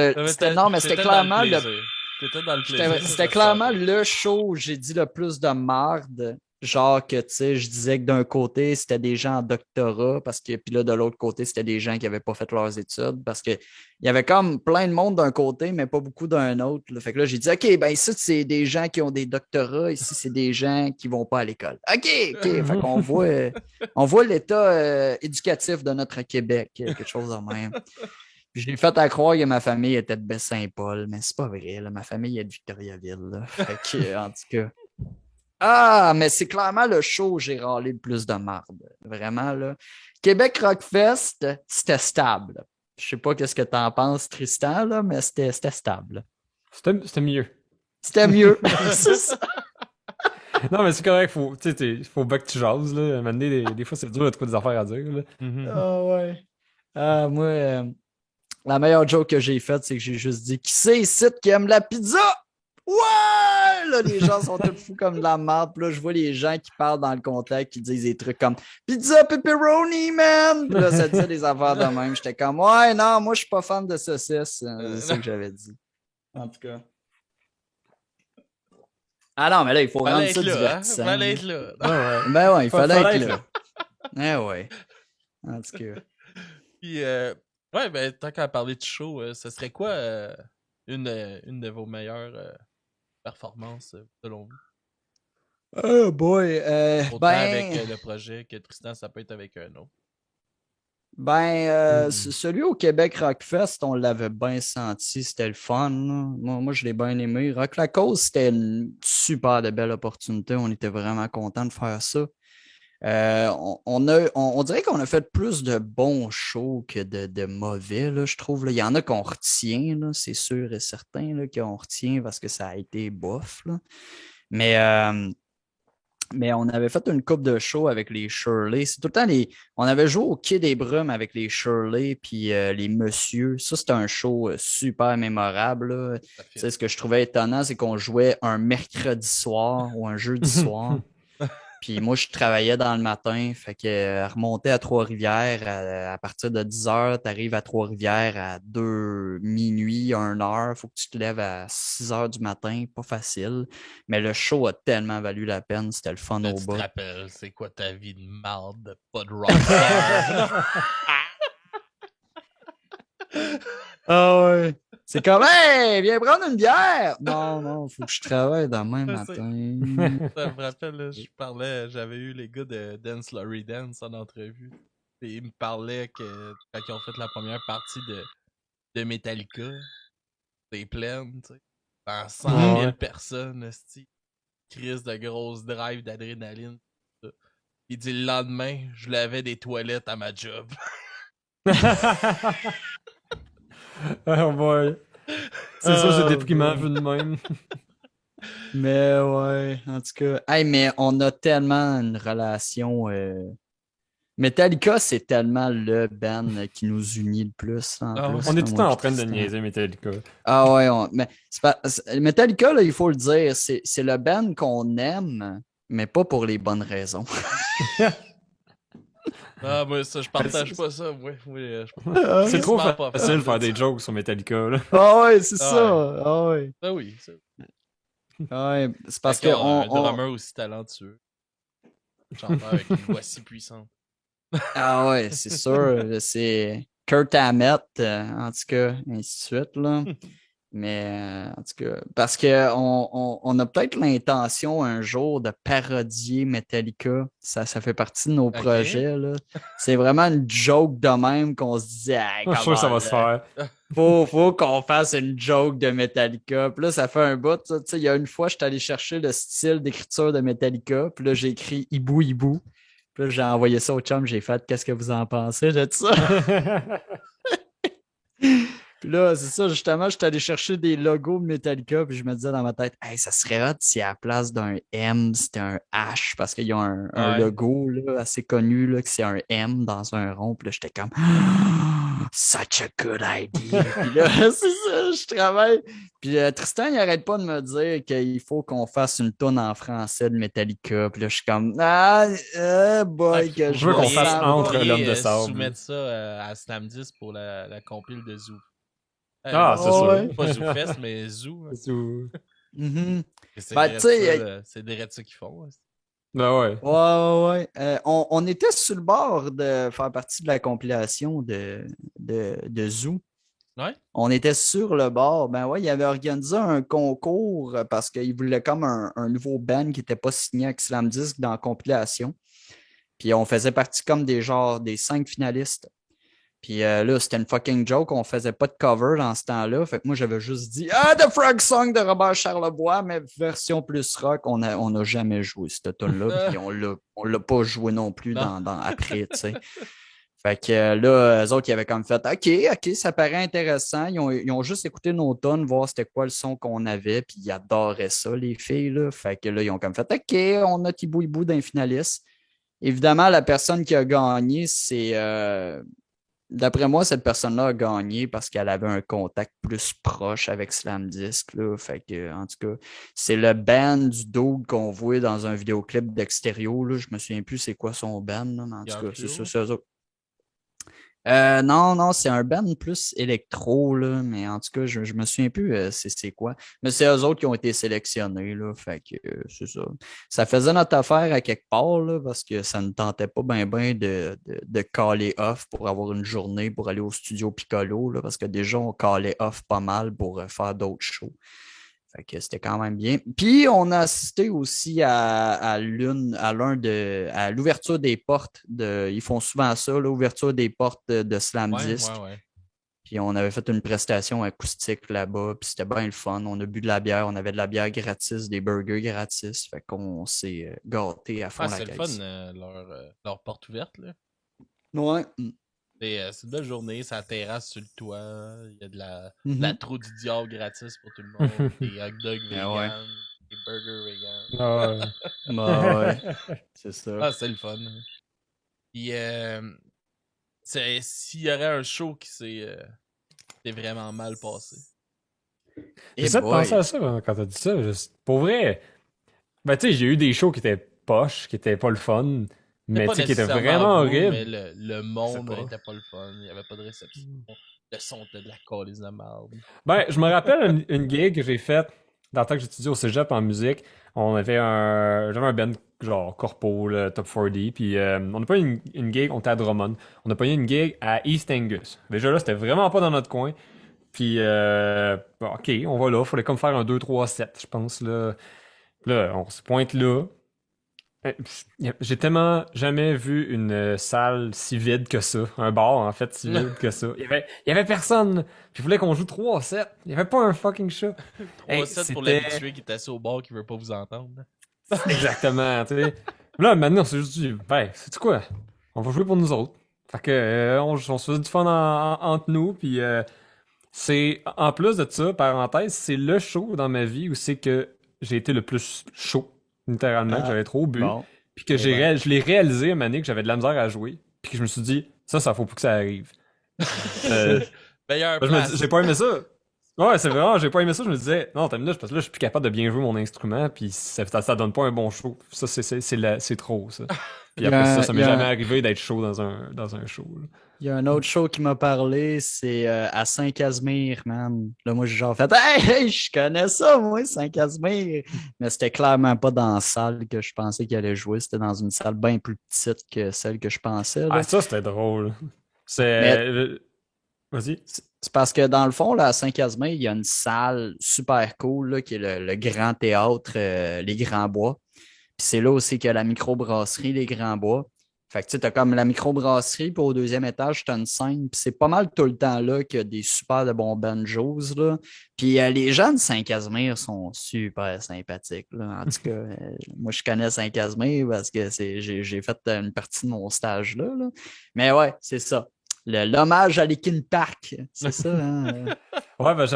non, mais c'était T'étais dans le clairement plaisir. T'étais dans le plaisir. ça c'était se clairement sentait. le show où j'ai dit le plus de merde. Genre que, tu sais, je disais que d'un côté, c'était des gens en doctorat, puis là, de l'autre côté, c'était des gens qui n'avaient pas fait leurs études, parce que il y avait comme plein de monde d'un côté, mais pas beaucoup d'un autre. Là. Fait que là, j'ai dit, OK, ben ici, c'est des gens qui ont des doctorats, ici, c'est des gens qui vont pas à l'école. OK, OK. Fait qu'on voit l'état éducatif de notre Québec, quelque chose de même. Puis je l'ai fait à croire que ma famille était de Baie-Saint-Paul, mais c'est pas vrai. Là. Ma famille est de Victoriaville. Là. Fait que, en tout cas. Ah, mais c'est clairement le show où j'ai râlé le plus de marde. Vraiment, là. Québec Rockfest, c'était stable. Je sais pas qu'est-ce que t'en penses, Tristan, là, mais c'était stable. C'était mieux. C'était mieux. C'est ça. Non, mais c'est correct, faut bien que tu jases, là. À un moment donné, des fois, c'est dur de trouver des affaires à dire, là. Ah ouais. Ah, moi, la meilleure joke que j'ai faite, c'est que j'ai juste dit, qui c'est ici qui aime la pizza? Ouais! Là, les gens sont tous fous comme de la merde. Puis là, je vois les gens qui parlent dans le contact qui disent des trucs comme pizza pepperoni, man! Puis là, ça disait des affaires de même. J'étais comme, ouais, non, moi, je suis pas fan de saucisses. C'est ça que j'avais dit. En tout cas. Ah non, mais là, il faut rendre Fallait ça être là, hein? divertissant. Fallait être là. Ah ouais. Ben ouais, il fallait Fallait être être là. Eh ouais. En tout cas. Puis, ouais, ben, tant qu'à parler de show, ce serait quoi une de vos meilleures performances, selon vous? Oh boy. Autant avec le projet que Tristan, ça peut être avec un autre. Celui au Québec Rockfest, on l'avait bien senti, c'était le fun, là. Moi, je l'ai bien aimé. Rock La Cause, c'était une super de belle opportunité. On était vraiment contents de faire ça. On dirait qu'on a fait plus de bons shows que de mauvais, là, je trouve, là. Il y en a qu'on retient, là, c'est sûr et certain là, qu'on retient parce que ça a été bof, là. Mais, euh, mais on avait fait une coupe de shows avec les Shirley. C'est tout le temps les. On avait joué au Quai des Brumes avec les Shirley puis les Messieurs. Ça, c'était un show super mémorable, là. Tu Ça fit. sais, ce que je trouvais étonnant, c'est qu'on jouait un mercredi soir ou un jeudi soir. Puis moi, je travaillais dans le matin, fait que remonter à Trois-Rivières à partir de 10 heures, tu arrives à Trois-Rivières à 2 minuit, 1 heure, faut que tu te lèves à 6 heures du matin, pas facile. Mais le show a tellement valu la peine, c'était le fun Là, au tu te bout. rappelles, c'est quoi ta vie de marde, de pas de rockstar? Ah ouais. C'est comme, hey, viens prendre une bière! Non, non, faut que je travaille demain Je sais. matin. Ça me rappelle, là, j'avais eu les gars de Dance Laurie Dance en entrevue. Et ils me parlaient que quand ils ont fait la première partie de Metallica, c'était pleine, tu sais. Dans 100 000 Ouais. personnes, esti. Crise de grosse drive d'adrénaline. Tout ça. Il dit le lendemain, je lavais des toilettes à ma job. Oh boy. C'est sûr, c'est déprimant vu de même. Mais ouais, en tout cas. Hey, mais on a tellement une relation. Metallica, c'est tellement le band qui nous unit le plus, en Ah ouais. plus. On est là, tout le moi temps en pis train de Tristan. niaiser Metallica. Ah ouais, mais Metallica, là, il faut le dire, c'est le band qu'on aime, mais pas pour les bonnes raisons. Ah, moi, ça, je partage pas ça, moi. Ah C'est trop crissement pas facile fan de faire de des ça. jokes sur Metallica, là. Ouais, c'est Ah ça. Ah ouais. Ah oui, ça. Ouais, c'est Quand parce ils que ont un drummer aussi talentueux, un chanteur avec une voix si puissante. Ah ouais, c'est sûr. C'est Kurt Hammett, en tout cas, ainsi de suite, là. Mais en tout cas, parce que on a peut-être l'intention un jour de parodier Metallica. Ça fait partie de nos Ok. projets, là. C'est vraiment une joke de même qu'on se disait, hey, Je suis sûr que ça va se faire. faut qu'on fasse une joke de Metallica. Puis là, ça fait un bout. Tu sais, il y a une fois, je suis allé chercher le style d'écriture de Metallica. Puis là, j'ai écrit Hibou Hibou. Puis là, j'ai envoyé ça au chum. J'ai fait, qu'est-ce que vous en pensez de ça? Puis là, c'est ça, justement, je suis allé chercher des logos de Metallica, puis je me disais dans ma tête, hey, ça serait hot si à la place d'un M, c'était un H, parce qu'ils ont un Ouais. logo là, assez connu, là, que c'est un M dans un rond. Puis là, j'étais comme, such a good idea. Puis là, c'est ça, je travaille. Puis Tristan, il arrête pas de me dire qu'il faut qu'on fasse une tonne en français de Metallica. Puis là, je suis comme, boy, que Je veux qu'on fasse sens entre pas. l'homme de sable. Soumettre ça à Slam 10 pour la compile de Zoo. Ah, c'est Oh, sûr. ouais. Pas ZooFest, mais Zoo. Mhm. C'est Ben, tu sais, direct ça qu'ils font. Hein. Ben ouais. ouais. On était sur le bord de faire partie de la compilation de Zoo. Ouais? On était sur le bord. Ben ouais, il avait organisé un concours parce qu'il voulait comme un nouveau band qui n'était pas signé avec Slam Disc dans la compilation. Puis on faisait partie comme des 5 finalistes. Puis là, c'était une fucking joke. On faisait pas de cover dans ce temps-là. Fait que moi, j'avais juste dit The Frog Song de Robert Charlebois, mais version plus rock. On n'a jamais joué cette tune-là. Puis on l'a pas joué non plus Non. après, tu sais. Fait que là, eux autres, ils avaient comme fait OK, ça paraît intéressant. Ils ont juste écouté nos tonnes, voir c'était quoi le son qu'on avait, puis ils adoraient ça, les filles, là. Fait que là, ils ont comme fait OK, on a Thibaut Hibou d'un finaliste. Évidemment, la personne qui a gagné, c'est. D'après moi, cette personne-là a gagné parce qu'elle avait un contact plus proche avec Slam Disc, là. Fait que, en tout cas, c'est le band du Doug qu'on voit dans un vidéoclip d'Extérieur, là. Je me souviens plus c'est quoi son band, là, mais en tout cas, c'est ça, c'est eux autres. Non, c'est un band plus électro, là, mais en tout cas, je me souviens plus c'est quoi. Mais c'est eux autres qui ont été sélectionnés, là, fait que c'est ça. Ça faisait notre affaire à quelque part, là, parce que ça ne tentait pas bien de caller off pour avoir une journée pour aller au studio Piccolo, là, parce que déjà, on callait off pas mal pour faire d'autres shows. Fait que c'était quand même bien. Puis on a assisté aussi à l'ouverture des portes ils font souvent ça, l'ouverture des portes de Slam Ouais, Disc. ouais, ouais. Puis on avait fait une prestation acoustique là-bas, puis c'était bien le fun. On a bu de la bière, on avait de la bière gratis, des burgers gratis. Fait qu'on s'est gâté à fond Ah, la c'est le fun, caisse. leur porte ouverte, là. Ouais. C'est une belle journée, c'est la terrasse sur le toit, il y a de la Mhm. trou du diable gratis pour tout le monde, des hot dogs Ah ouais. vegan, des burgers vegan. Ah ouais. Bah ouais, c'est ça. Ah, c'est le fun. Puis, s'il y aurait un show qui s'est vraiment mal passé. Eh J'essaie de penser boy. à ça quand t'as dit ça. Pour vrai, ben tu sais, j'ai eu des shows qui étaient poches, qui étaient pas le fun, C'était mais pas tu sais, qui étaient nécessairement vraiment vous, mais horribles. le Je sais monde pas. était pas le fun, il y avait pas de réception. Le son était de la calice de merde. Ben, je me rappelle une gig que j'ai faite dans le temps que j'étudiais au cégep en musique. J'avais un band genre corpo, le Top 40, puis on a pas une gig, on était à Drummond. On a pas eu une gig à East Angus. Déjà là, c'était vraiment pas dans notre coin. Puis, bon, ok, on va là, fallait comme faire un 2-3-7, je pense, là. Puis là, on se pointe là. J'ai tellement jamais vu une salle si vide que ça. Un bar, en fait, si vide que ça. Il y avait personne. Puis il voulait qu'on joue 3-7. Il y avait pas un fucking show. Hey, 3-7 pour c'était l'habitué qui est assis au bar qui veut pas vous entendre. exactement, tu sais. Là, maintenant, on s'est juste dit, ben, sais-tu quoi? On va jouer pour nous autres. Fait que, on se faisait du fun entre nous, puis c'est, en plus de ça, parenthèse, c'est le show dans ma vie où c'est que j'ai été le plus chaud, littéralement, que Ah, j'avais trop bu, bon. puis que Eh ben. je l'ai réalisé à un moment donné que j'avais de la misère à jouer, puis que je me suis dit, ça faut pas que ça arrive. Euh, Meilleure je me dis, j'ai place. pas aimé ça. Ouais, c'est vraiment, j'ai pas aimé ça. Je me disais, non, t'as une minute, parce que là, je suis plus capable de bien jouer mon instrument, puis ça donne pas un bon show. Ça, c'est trop, ça. Il Puis y après a, ça, un- ça il y m'est a jamais un- arrivé d'être chaud dans un show, là. il y a un autre show qui m'a parlé, c'est à Saint-Casimir, man. Là, moi, j'ai genre fait hey, je connais ça, moi, Saint-Casimir. Mais c'était clairement pas dans la salle que je pensais qu'il allait jouer. C'était dans une salle bien plus petite que celle que je pensais, Ah, là. ça, c'était drôle. Mais Vas-y. c'est parce que dans le fond, là, à Saint-Casimir, il y a une salle super cool là, qui est le Grand Théâtre Les Grands Bois. Puis c'est là aussi qu'il y a la microbrasserie Les Grands Bois. Fait que tu sais, t'as comme la microbrasserie, puis au deuxième étage, t'as une scène. Puis c'est pas mal tout le temps là qu'il y a des super de bons banjos, là. Puis les gens de Saint-Casimir sont super sympathiques, là. En tout cas, moi, je connais Saint-Casimir parce que j'ai fait une partie de mon stage là, là. Mais ouais, c'est ça. L'hommage à Linkin Park, c'est ça, hein? Ouais, ben,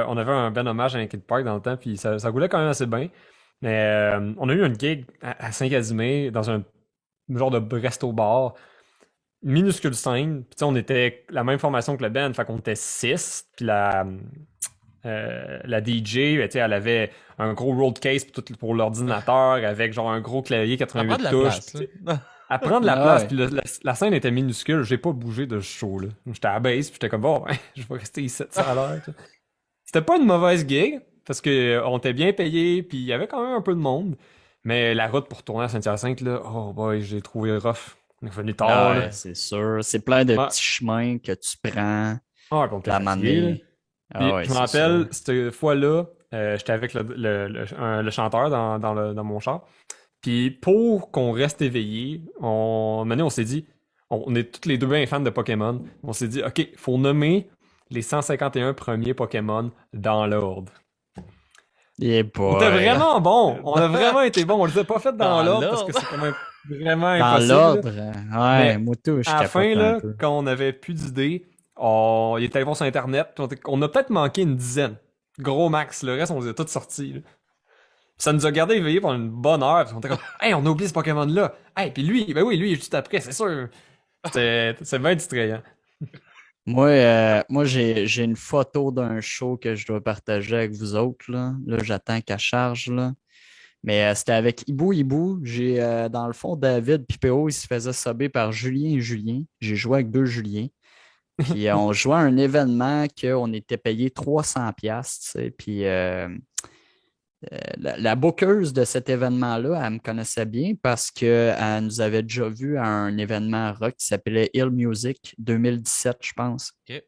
on avait un ben hommage à Linkin Park dans le temps, puis ça roulait quand même assez bien. Mais on a eu une gig à Saint-Casimir dans un genre de resto-bar, minuscule scène. Puis tu sais, on était la même formation que le band, fait qu'on était 6. Puis la DJ, ben, tu sais, elle avait un gros road case pour l'ordinateur avec genre un gros clavier Ça prend de 88 la touches. place, Puis, tu sais, là. à prendre la Ah place, ouais. puis la scène était minuscule, j'ai pas bougé de ce show là. J'étais à la base, puis j'étais comme bon, ben, je vais rester ici, ça a l'air. Tu sais. C'était pas une mauvaise gig, parce que on était bien payé, puis il y avait quand même un peu de monde. Mais la route pour retourner à Saint-Hyacinthe, là, oh boy, j'ai trouvé rough. On est venu tard, Ah là. ouais, c'est sûr. C'est plein de Ouais. petits chemins que tu prends. Ah, puis on était La fatigué, là. manée. Puis Ah ouais, je me c'est rappelle, sûr. cette fois-là, j'étais avec le chanteur dans mon char. Puis pour qu'on reste éveillé, maintenant on s'est dit, on est tous les deux bien fans de Pokémon. On s'est dit, OK, faut nommer les 151 premiers Pokémon dans l'ordre. Yeah On était boy. vraiment bon. On a vraiment été bon. On les a pas fait dans Dans l'ordre parce que l'ordre. c'est quand même vraiment Dans impossible. l'ordre. Ouais, Mais moi tout, je à la capote fin, un là, peu. quand on avait plus d'idées, il était allé voir sur Internet. On a peut-être manqué une dizaine. Gros max. Le reste, on les a tous sortis, là. Ça nous a gardé éveillés pendant une bonne heure. Puis on était comme, hey, on a oublié ce Pokémon-là. Hey, puis lui, ben oui, lui, il est juste après, c'est sûr. C'est bien distrayant. Moi j'ai une photo d'un show que je dois partager avec vous autres. Là j'attends qu'elle charge. Là. Mais c'était avec Ibou Ibou. J'ai, dans le fond, David puis PO, il se faisait subber par Julien et Julien. J'ai joué avec deux Julien. Puis on jouait à un événement qu'on était payé 300$, tu sais. Puis la bookeuse de cet événement-là, elle me connaissait bien parce qu'elle nous avait déjà vu à un événement rock qui s'appelait Hill Music 2017, je pense. Ok.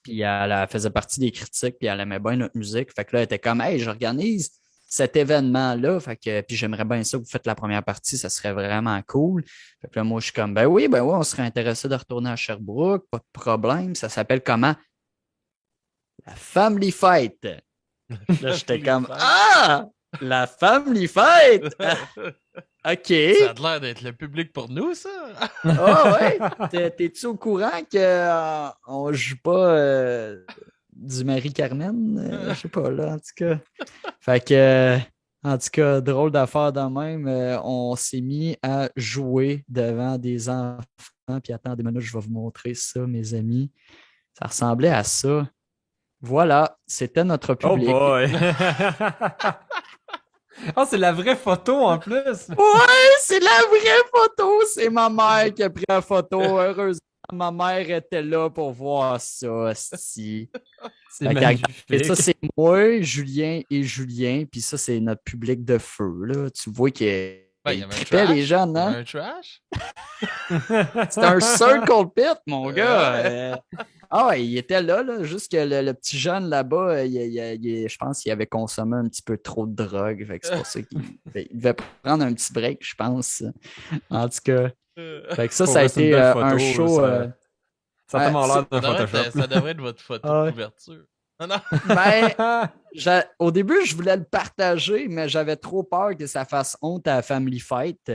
Puis elle faisait partie des critiques, puis elle aimait bien notre musique. Fait que là, elle était comme, hey, j'organise cet événement-là. Fait que, puis j'aimerais bien ça, vous faites la première partie, ça serait vraiment cool. Fait que là, moi, je suis comme, ben oui, on serait intéressé de retourner à Sherbrooke, pas de problème. Ça s'appelle comment? La Family Fight. Là, j'étais comme, ah! La Family Fight! OK. Ça a l'air d'être le public pour nous, ça. Ah ouais? T'es-tu au courant qu'on joue pas du Marie-Carmen? Je sais pas, là, en tout cas. Fait que, en tout cas, drôle d'affaire de même. On s'est mis à jouer devant des enfants. Puis attendez une minute, je vais vous montrer ça, mes amis. Ça ressemblait à ça. Voilà, c'était notre Oh public. boy! Oh, c'est la vraie photo en plus! Ouais, c'est la vraie photo. C'est ma mère qui a pris la photo. Heureusement, ma mère était là pour voir ça. Si. C'est Et magnifique. ça, c'est moi, Julien et Julien. Puis ça, c'est notre public de feu. Là. Tu vois qu'il Ben, il y avait un trippait trash. les jeunes, Il y avait hein? un trash. C'était un circle pit, mon gars. Ouais. Ah ouais, il était là, juste que le petit jeune là-bas, je pense qu'il avait consommé un petit peu trop de drogue. Fait que c'est pour ça qu'il devait prendre un petit break, je pense. En tout cas, fait que ça Pour a vrai, c'est une été belle un photo, show. Ça a tellement ouais, l'air d'un Ça devrait être- Photoshop. ça devrait être votre photo Ah ouais. de couverture. Non, non. Ben, au début, je voulais le partager, mais j'avais trop peur que ça fasse honte à Family Fight.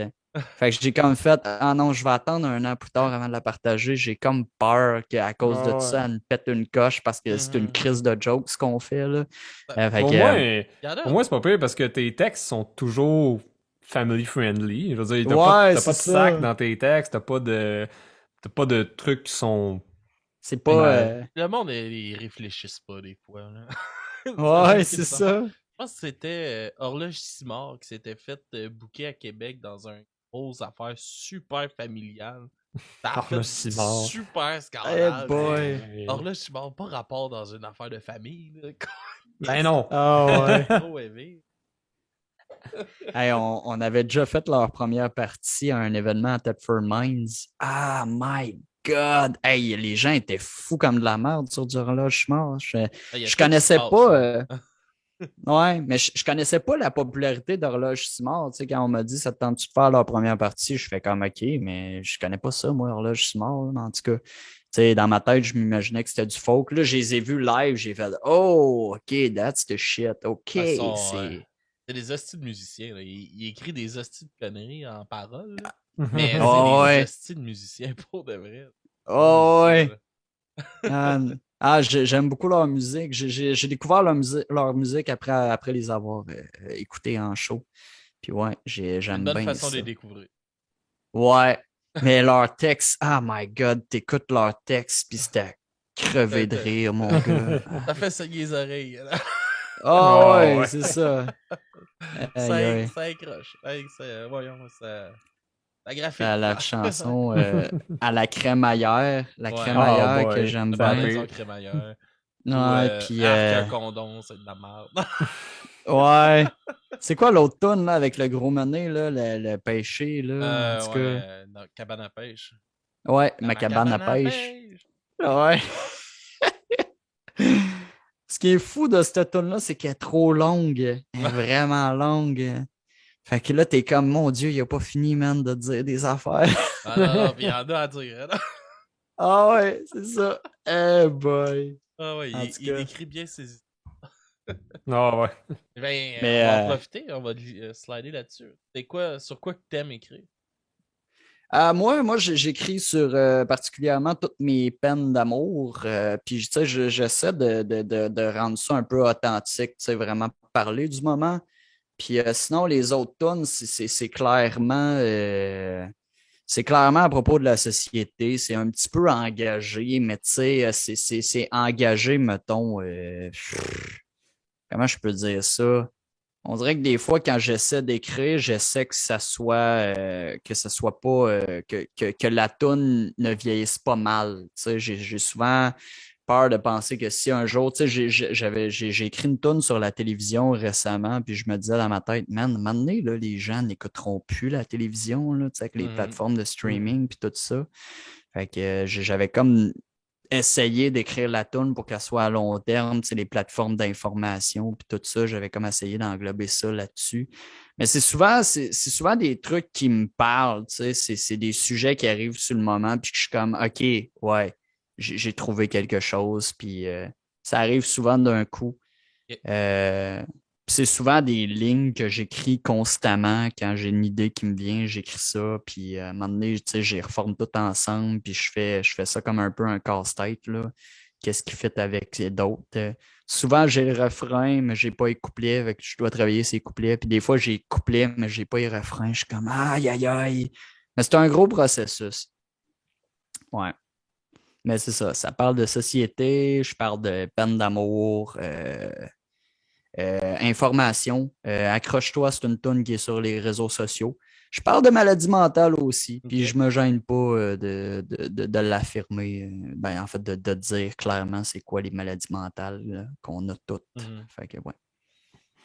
Fait que j'ai comme fait, ah non, je vais attendre un an plus tard avant de la partager. J'ai comme peur qu'à cause de Ouais. ça, elle me pète une coche parce que c'est une crise de jokes ce qu'on fait, là. Fait Pour que, moi, Il y en a. pour moi, c'est pas pire parce que tes textes sont toujours family friendly. Je veux dire, t'as Ouais, pas de c'est sac ça. dans tes textes, t'as pas de trucs qui sont. C'est pas. Ouais. Le monde, ils réfléchissent pas des fois. Là. Ouais, C'est c'est ça. ça. Je pense que c'était Horloge Simard qui s'était fait booker à Québec dans un grosse affaire super familiale. Ça a fait Horloge Simard. super Eh scandale. boy. mais Horloge Simard, pas rapport dans une affaire de famille. Là. Ben non. Ah ouais. Trop aimé. Hey, on avait déjà fait leur première partie à un événement à Thetford Mines. Ah, my God! Hey, les gens étaient fous comme de la merde sur du horloge mort. Ah, il y a Je tout qui connaissais se passe, pas. là. Ouais, mais je connaissais pas la popularité d'Horloge Simard. Tu sais, quand on m'a dit ça te tente-tu de faire leur première partie, je fais comme OK, mais je connais pas ça, moi, Horloge Simard. Là. En tout cas, tu sais, dans ma tête, je m'imaginais que c'était du folk. Là, je les ai vus live, j'ai fait Oh, OK, that's the shit. OK, Ils sont, c'est. c'est des hosties de musiciens. Là. Il écrit des hosties de conneries en paroles. là. Mhm. Mais c'est Oh, des ouais. hosties de musiciens pour de vrai. Oh, Musiciens, ouais. là. J'aime beaucoup leur musique. J'ai découvert leur musique après les avoir écoutés en show. Puis ouais, C'est j'aime une bonne bien façon ça. de les découvrir. Ouais, mais leur texte, oh my God, t'écoutes leur texte, puis c'était crevé de rire, mon gars. Ça fait saigner les oreilles. Là. Oh, ouais, ouais. c'est ça. Aïe, aïe. Ça accroche. Hey, voyons, ça graphique. La chanson à la crémaillère, la Ouais. crémaillère Oh boy. que j'aime Le Ben, bien. balaison crémaillère. Ouais, puis Arc un condom, c'est de la merde. ouais. C'est quoi l'autre toune là avec le gros menet là, le pêcher là, en tout cas. non, cabane à pêche. Ouais, Dans ma cabane à pêche. pêche. Ouais. Ce qui est fou de cette tune-là, c'est qu'elle est trop longue. Elle est vraiment longue. Fait que là, t'es comme, mon Dieu, il a pas fini, man, de dire des affaires. Ah non, puis il y en a à dire. Hein. Ah ouais, c'est ça. Eh boy. Ah ouais, En il tout cas. écrit bien ses histoires. Ah ouais. Ben, Mais, on va en profiter, on va slider là-dessus. C'est quoi, sur quoi que t'aimes écrire? Moi, j'écris sur particulièrement toutes mes peines d'amour. Puis, tu sais, j'essaie de rendre ça un peu authentique, tu sais, vraiment parler du moment. Puis, sinon, les autres tunes, c'est clairement, c'est clairement à propos de la société. C'est un petit peu engagé, mais tu sais, c'est engagé, mettons, comment je peux dire ça? On dirait que des fois, quand j'essaie d'écrire, j'essaie que ça soit pas que la toune ne vieillisse pas mal. Tu sais, j'ai souvent peur de penser que si un jour, tu sais, j'ai écrit une toune sur la télévision récemment, puis je me disais dans ma tête, man, à un moment donné, là, les gens n'écouteront plus la télévision, là, tu sais, avec les plateformes de streaming puis tout ça. Fait que j'avais comme essayé d'écrire la toune pour qu'elle soit à long terme, tu sais, les plateformes d'information, puis tout ça, j'avais comme essayé d'englober ça là-dessus. Mais c'est souvent des trucs qui me parlent, tu sais, c'est des sujets qui arrivent sur le moment, puis que je suis comme, OK, ouais, j'ai trouvé quelque chose, puis ça arrive souvent d'un coup. Ok. C'est souvent des lignes que j'écris constamment quand j'ai une idée qui me vient, j'écris ça, puis à un moment donné, tu sais, je les reforme tout ensemble, puis je fais ça comme un peu un casse-tête, là. Qu'est-ce qui fait avec les d'autres? Souvent, j'ai le refrain, mais j'ai pas les couplets, fait que je dois travailler ces couplets. Puis des fois, j'ai les couplets, mais j'ai pas les refrains. Je suis comme aïe, aïe, aïe. Mais c'est un gros processus. Ouais. Mais c'est ça. Ça parle de société, je parle de peine d'amour, information. Accroche-toi, c'est une toune qui est sur les réseaux sociaux. Je parle de maladie mentale aussi, puis Ok. je me gêne pas de l'affirmer. Ben, en fait, de dire clairement c'est quoi les maladies mentales là, qu'on a toutes. Mhm. Fait que, ouais.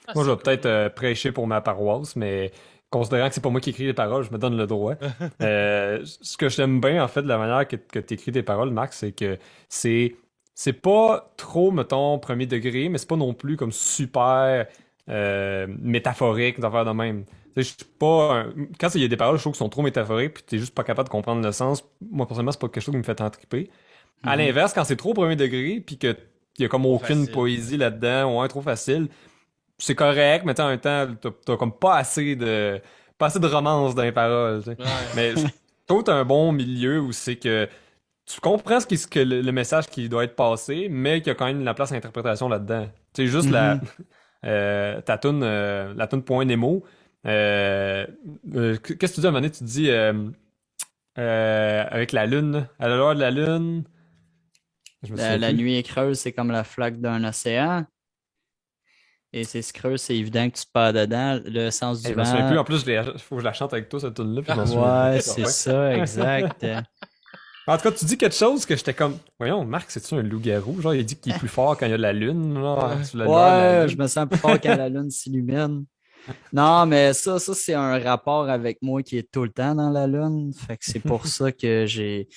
Ah, Moi, je c'est vais peut-être cool. prêcher pour ma paroisse, mais considérant que c'est pas moi qui écris les paroles, je me donne le droit. Ce que j'aime bien, en fait, de la manière que tu écris tes paroles, Max, c'est que c'est c'est pas trop, mettons, premier degré, mais c'est pas non plus comme super métaphorique d'affaire de même. Tu sais, je suis pas quand il y a des paroles, je trouve qui sont trop métaphoriques, puis t'es juste pas capable de comprendre le sens. Moi, personnellement, c'est pas quelque chose qui me fait tant triper. À Mhm. l'inverse, quand c'est trop premier degré, puis que il y a comme Trop aucune facile. poésie là-dedans, ouais, trop facile, c'est correct, mais en même temps, t'as comme pas assez de romance dans les paroles, tu sais. Ouais. Mais je trouve que t'as un bon milieu où c'est que tu comprends ce que le message qui doit être passé, mais qu'il y a quand même la place à l'interprétation là-dedans. Tu sais, juste Mhm. la toune Point Nemo. Qu'est-ce que tu dis à un moment donné? Tu dis avec la lune, à l'heure de la lune. Je me souviens La plus. nuit est creuse, c'est comme la flaque d'un océan. Et c'est creux, c'est évident que tu te perds dedans. Le sens du Je me souviens vent. plus. En plus, faut que je la chante avec toi, cette tune-là, puis je m'en souviens plus. Ouais, C'est c'est certain. ça, exact. En tout cas, tu dis quelque chose que j'étais comme, voyons, Marc, c'est-tu un loup-garou? Genre, il dit qu'il est plus fort quand il y a de la lune, genre, Ouais. sur la lueur de la Ouais, je lune. me sens plus fort quand la lune s'illumine. Non, mais ça, c'est un rapport avec moi qui est tout le temps dans la lune. Fait que c'est pour ça que j'ai.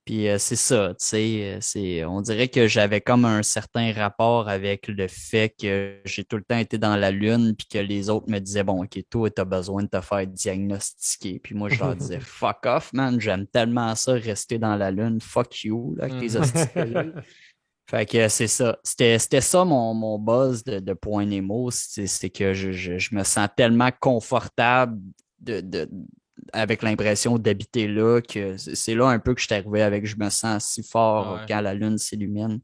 Puis c'est ça, tu sais, on dirait que j'avais comme un certain rapport avec le fait que j'ai tout le temps été dans la lune, puis que les autres me disaient, bon, ok, toi, t'as besoin de te faire diagnostiquer. Puis moi, je leur disais, fuck off, man, j'aime tellement ça, rester dans la lune, fuck you, là, avec tes Mhm. hosties de pilule. Fait que c'est ça. C'était ça mon buzz de Point Nemo. C'est que je me sens tellement confortable avec l'impression d'habiter là que c'est là un peu que je suis arrivé avec je me sens si fort Ouais. quand la lune s'illumine.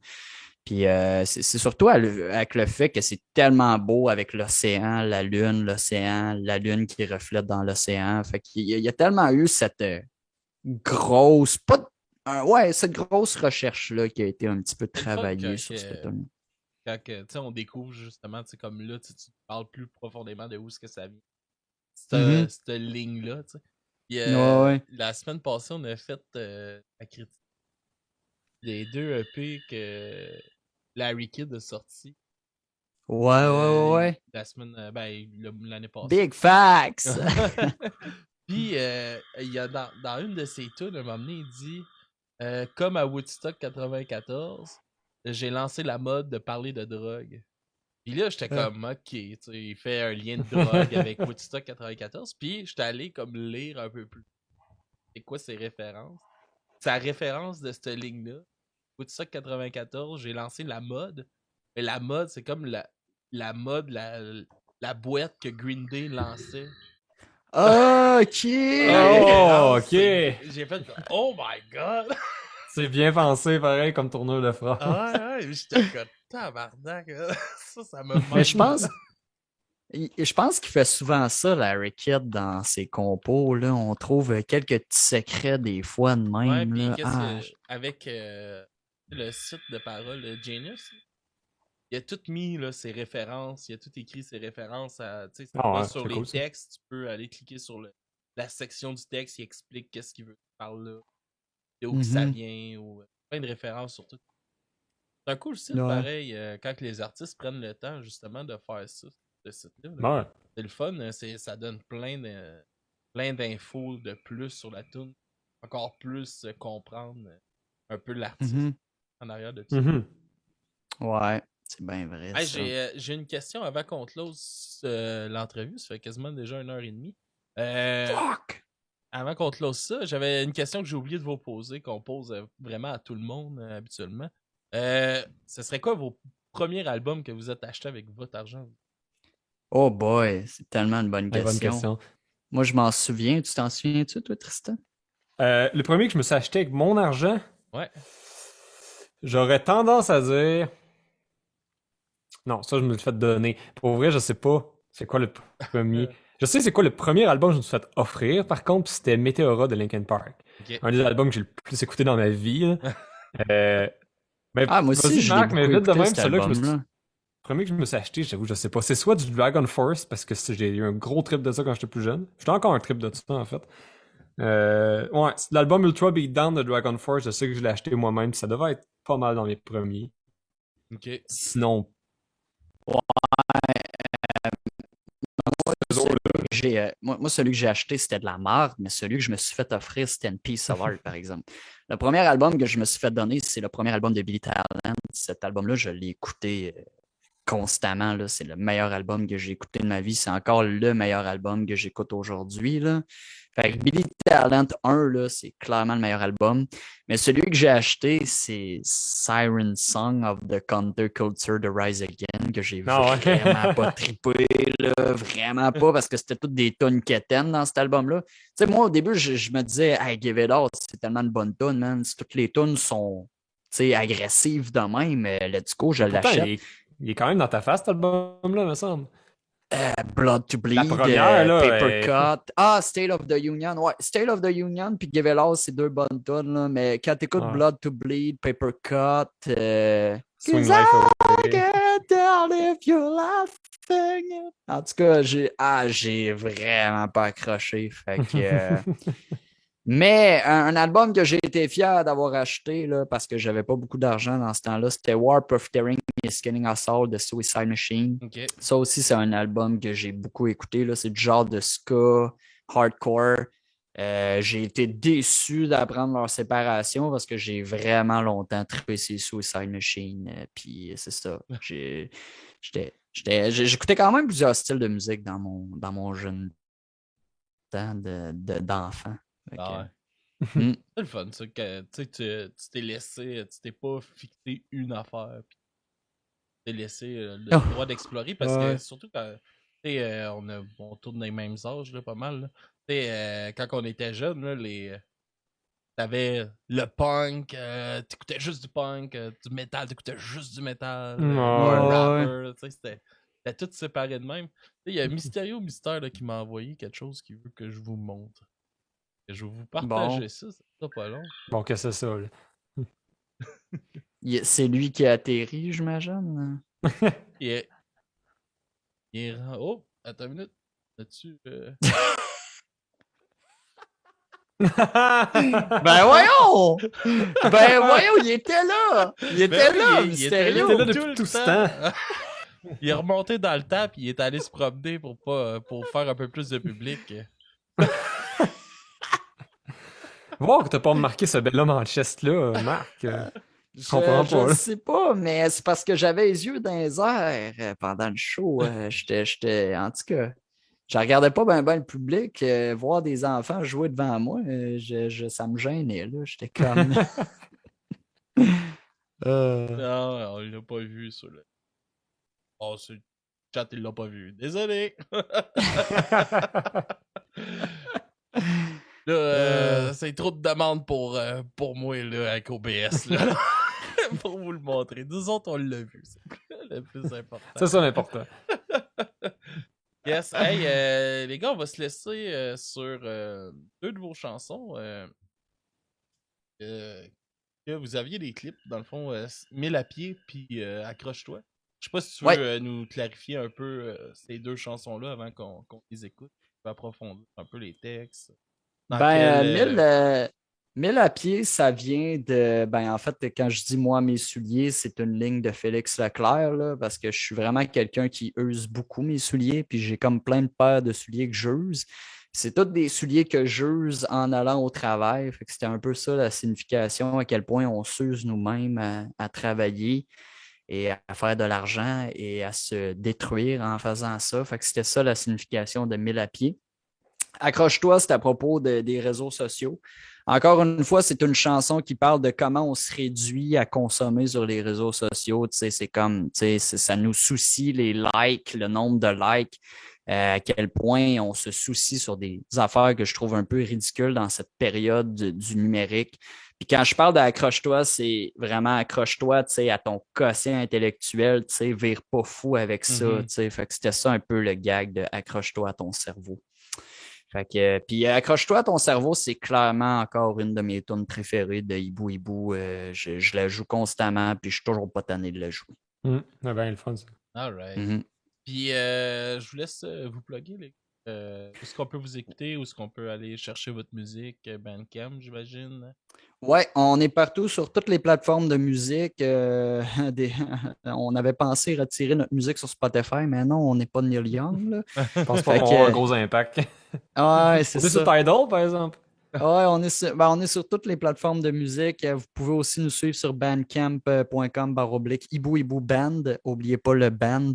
Puis c'est surtout avec le fait que c'est tellement beau avec l'océan, la lune qui reflète dans l'océan. Fait qu'il y a tellement eu cette grosse, pas, ouais, cette grosse recherche-là qui a été un petit peu C'est le fun travaillée sur cette tonne. tu sais, on découvre justement, tu sais, comme là, tu parles plus profondément de où est-ce que ça vient. Mhm. Cette ligne-là, tu sais. Puis, Ouais, ouais. la semaine passée, on a fait la critique des deux EP que Larry Kidd a sorti Ouais, ouais, ouais, ouais. la semaine, ben, l'année passée. Big facts! Puis, il y a dans une de ses tunes, à un moment donné, il dit comme à Woodstock 94, j'ai lancé la mode de parler de drogue. Puis là, j'étais comme, ok, tu sais, il fait un lien de drogue avec Woodstock 94. Puis, j'étais allé comme lire un peu plus. C'est quoi ses références? Sa référence de cette ligne-là, Woodstock 94, j'ai lancé la mode. Mais la mode, c'est comme la mode, la boîte que Green Day lançait. OK! La Oh, référence, ok. j'ai fait, oh my god! C'est bien pensé, pareil, comme tourneur de Ah phrase. ouais, ouais, j'étais comme tabarnak. Ça me Mais je mind. pense, je pense qu'il fait souvent ça, Larry Kidd, dans ses compos. Là. On trouve quelques petits secrets des fois de Ouais, même. puis Là. qu'est-ce Ah, que. Avec le site de parole Genius, il a tout mis là, ses références, il a tout écrit ses références à, tu sais, ça Ah va ouais, sur c'est les cool, ça. textes, tu peux aller cliquer sur la section du texte, il explique qu'est-ce qu'il veut par là, de où que ça Mhm. vient, ou plein de références sur tout. C'est un cool site Ouais. pareil, quand les artistes prennent le temps justement de faire ça, ce site-là. Là. Ouais. C'est le fun, ça donne plein d'infos de plus sur la tune, encore plus comprendre un peu l'artiste Mhm. en arrière de tout ça. Mhm. Ouais, c'est bien vrai, Hey, ça. j'ai une question avant qu'on close l'entrevue. Ça fait quasiment déjà 1 heure et demie. Euh, Fuck! Avant qu'on close ça, j'avais une question que j'ai oublié de vous poser, qu'on pose vraiment à tout le monde habituellement. Ce serait quoi vos premiers albums que vous êtes achetés avec votre argent? Oh boy, c'est tellement une bonne Ouais, bonne question. question. Moi, je m'en souviens. Tu t'en souviens-tu, toi, Tristan? Le premier que je me suis acheté avec mon argent, Ouais. j'aurais tendance à dire. Non, ça, je me le fait donner. Pour vrai, je sais pas c'est quoi le premier. Je sais c'est quoi le premier album que je me suis fait offrir, par contre, puis c'était Meteora de Linkin Park. Ok. Un des albums que j'ai le plus écouté dans ma vie. Là. Euh, mais Ah, moi aussi, vas-y, je l'ai Marc, mais beaucoup vite de écouté, même, cet celui-là que je me suis. album-là. Le premier que je me suis acheté, j'avoue, je sais pas. C'est soit du Dragon Force, parce que j'ai eu un gros trip de ça quand j'étais plus jeune. J'étais encore un trip de ça, en fait. Ouais, c'est l'album Ultra Beatdown de Dragon Force, je sais que je l'ai acheté moi-même, puis ça devait être pas mal dans mes premiers. Ok. Sinon, eux Celui autres, que moi, celui que j'ai acheté, c'était de la merde, mais celui que je me suis fait offrir, c'était une piece of art, par exemple. Le premier album que je me suis fait donner, c'est le premier album de Billy Talent. Cet album-là, je l'ai écouté constamment. Là. C'est le meilleur album que j'ai écouté de ma vie. C'est encore le meilleur album que j'écoute aujourd'hui. Là. Fait que Billy Talent 1, là, c'est clairement le meilleur album. Mais celui que j'ai acheté, c'est Siren Song of the Counterculture de Rise Again, que j'ai non, vraiment pas ouais. trippé, là, vraiment pas, parce que c'était toutes des tonnes quétaines dans cet album-là. Tu sais, moi, au début, je me disais, hey, Give It All, c'est tellement de bonnes tonnes, man. Si toutes les tonnes sont agressives de même, let's go, je Mais pourtant, l'achète. il est quand même dans ta face, cet album-là, me semble. Blood to La Bleed, première, là, Paper Cut. Ah, State of the Union. Ouais, State of the Union puis Give It All, c'est deux bonnes tunes, là. Mais quand t'écoutes ouais. Blood to Bleed, Paper Cut, Swing 'Cause Life I Away. can't tell if you're laughing. En tout cas, j'ai vraiment pas accroché. Fait que, mais un album que j'ai été fier d'avoir acheté là, parce que j'avais pas beaucoup d'argent dans ce temps-là, c'était War Profiteering is Killing Us All de Suicide Machine. Ok. Ça aussi, c'est un album que j'ai beaucoup écouté. Là. C'est du genre de ska, hardcore. J'ai été déçu d'apprendre leur séparation parce que j'ai vraiment longtemps trippé sur Suicide Machine. Puis c'est ça. J'écoutais quand même plusieurs styles de musique dans mon jeune temps d'enfant. Fait que, Ah ouais. hmm. C'est le fun, ça, que tu t'es laissé, tu t'es pas fixé une affaire, puis tu t'es laissé le Oh. droit d'explorer, parce que Ouais. surtout quand on tourne dans les mêmes âges, là, pas mal. Là. Quand on était jeune, là, t'avais le punk, t'écoutais juste du punk, du métal, t'écoutais juste du métal, Ouais. un Ouais. rapper, tu sais, c'était tout séparé de même. Il y a Mysterio Mystère là, qui m'a envoyé quelque chose qu'il veut que je vous montre. Je vais vous partager Bon. ça sera pas long. Bon, que c'est ça, là. C'est lui qui a atterri, j'imagine. Il est, Oh, attends une minute. Là-dessus. Ben voyons! Ben voyons, il était là! Il était Ben là, oui, il était mystérieux! Il était là tout depuis le tout ce temps. Il est remonté dans le temps puis il est allé se promener pour faire un peu plus de public. Voir que t'as pas remarqué ce bel homme en chest là, Marc. Je comprends Je pas, là. sais pas, mais c'est parce que j'avais les yeux dans les airs pendant le show. En tout cas, je regardais pas ben le public. Voir des enfants jouer devant moi, ça me gênait, là. J'étais comme... Non, on l'a pas vu, ça. Là. Oh, c'est le chat, il l'a pas vu. Désolé. Là, c'est trop de demandes pour moi, là, avec OBS, là. Pour vous le montrer. Nous autres, on l'a vu. C'est le plus important. C'est ça l'important. Yes. Hey, les gars, on va se laisser sur deux de vos chansons. Que vous aviez des clips, dans le fond, 1000 à pied, puis Accroche-toi. Je sais pas si tu Ouais. veux nous clarifier un peu ces deux chansons-là avant qu'on les écoute. On peut approfondir un peu les textes. Dans Ben, quel, 1000 à pied, ça vient de. Ben, en fait, quand je dis moi, mes souliers, c'est une ligne de Félix Leclerc, là, parce que je suis vraiment quelqu'un qui use beaucoup mes souliers, puis j'ai comme plein de paires de souliers que j'use. C'est tous des souliers que j'use en allant au travail. Fait que c'était un peu ça la signification, à quel point on s'use nous-mêmes à travailler et à faire de l'argent et à se détruire en faisant ça. Fait que c'était ça la signification de 1000 à pied. Accroche-toi, c'est à propos des réseaux sociaux. Encore une fois, c'est une chanson qui parle de comment on se réduit à consommer sur les réseaux sociaux. Tu sais, c'est comme, tu sais, ça nous soucie les likes, le nombre de likes, à quel point on se soucie sur des affaires que je trouve un peu ridicules dans cette période du numérique. Puis quand je parle d'accroche-toi, c'est vraiment accroche-toi, tu sais, à ton quotient intellectuel, tu sais, vire pas fou avec ça, tu sais. Fait que c'était ça un peu le gag de accroche-toi à ton cerveau. Fait que, puis accroche-toi à ton cerveau, c'est clairement encore une de mes tunes préférées de Hibou Hibou. Je la joue constamment, puis je suis toujours pas tanné de la jouer. Ah ben, le fun, ça. Alright. Mhm. Puis je vous laisse vous plugger, les gars. Où est-ce qu'on peut vous écouter? Où est-ce qu'on peut aller chercher votre musique? Bandcamp, j'imagine. Ouais, on est partout sur toutes les plateformes de musique. On avait pensé retirer notre musique sur Spotify, mais non, on n'est pas Neil Young, là. Je pense pas Fait qu'on va avoir un que- gros impact. Ouais, c'est On est sur ça. Tidal, par exemple. Ouais, on est sur toutes les plateformes de musique. Vous pouvez aussi nous suivre sur bandcamp.com/Hibou Hibou Band. N'oubliez pas le band.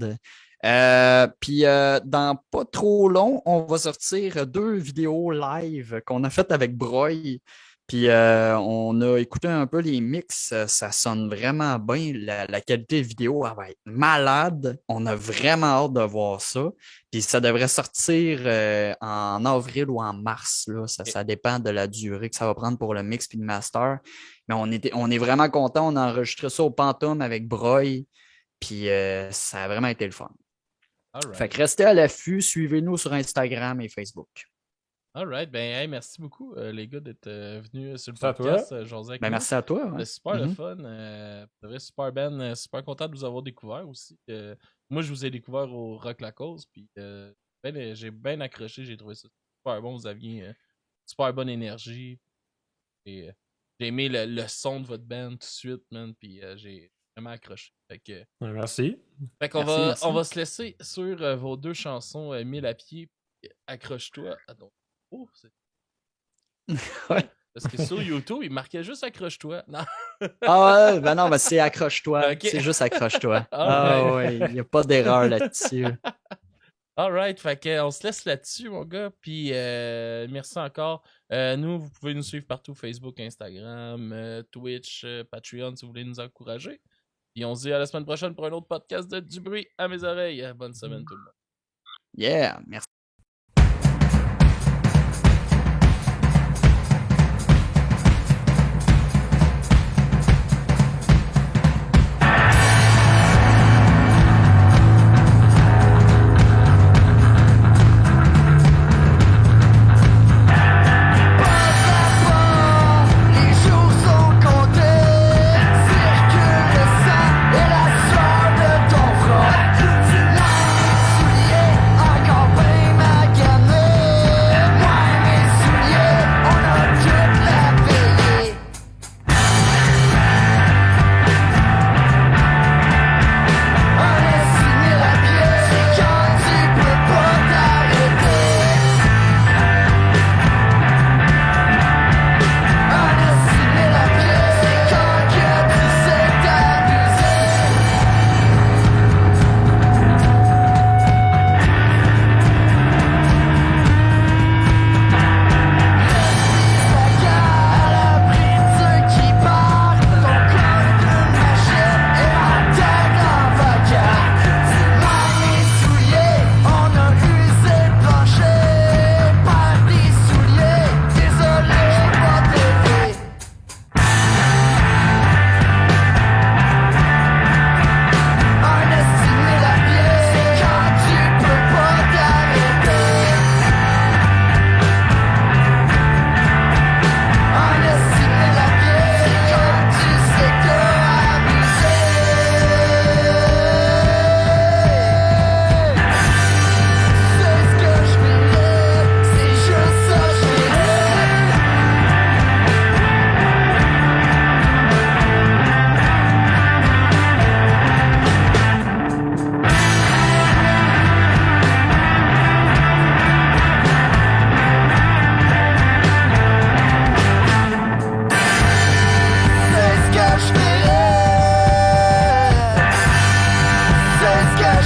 Puis dans pas trop long, on va sortir 2 vidéos live qu'on a faites avec Broy. Puis on a écouté un peu les mix. Ça sonne vraiment bien. La qualité vidéo elle va être malade. On a vraiment hâte de voir ça. Puis ça devrait sortir en avril ou en mars. Là. Ça dépend de la durée que ça va prendre pour le mix puis le master. Mais on est vraiment content. On a enregistré ça au Pantoum avec Broy. Puis ça a vraiment été le fun. Alright. Fait que restez à l'affût. Suivez-nous sur Instagram et Facebook. Alright, ben hey, merci beaucoup les gars d'être venus sur le Merci à podcast. Jaser avec Ben, nous. merci à toi. C'était Ouais. super le Mhm. fun. C'est vrai, super Ben. Super content de vous avoir découvert aussi. Moi, je vous ai découvert au Rock La Cause. Puis j'ai bien accroché. J'ai trouvé ça super bon. Vous aviez super bonne énergie. Et j'ai aimé le son de votre band tout de suite, man. Puis j'ai vraiment accroché. Fait Merci. qu'on Merci. on va se laisser sur vos 2 chansons 1000 à pied. Accroche-toi. Attends. Oh, c'est. Ouais. Parce que sur YouTube, il marquait juste accroche-toi. Non. Ah ouais, ben non, ben c'est accroche-toi. Ok. C'est juste accroche-toi. Ah Ah ouais, il n'y a pas d'erreur là-dessus. Alright, fait que, on se laisse là-dessus, mon gars. Puis merci encore. Nous, vous pouvez nous suivre partout: Facebook, Instagram, Twitch, Patreon, si vous voulez nous encourager. Puis on se dit à la semaine prochaine pour un autre podcast de Du bruit à mes oreilles. Bonne semaine, tout le monde. Yeah, merci. Les jours sont comptés, circule le sang et la sueur de ton front. La soulier encore bien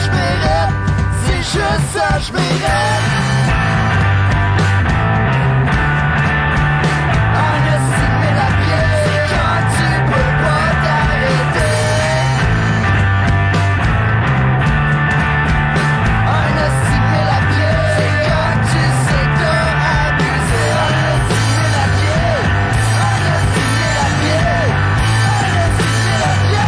je mérite. C'est juste ça, je mérite. Un estimé la pied, c'est quand tu peux pas t'arrêter. Un estimé la pied, c'est quand tu sais t'as abusé. Un estimé la pied, un estimé la pied, un estimé la pied.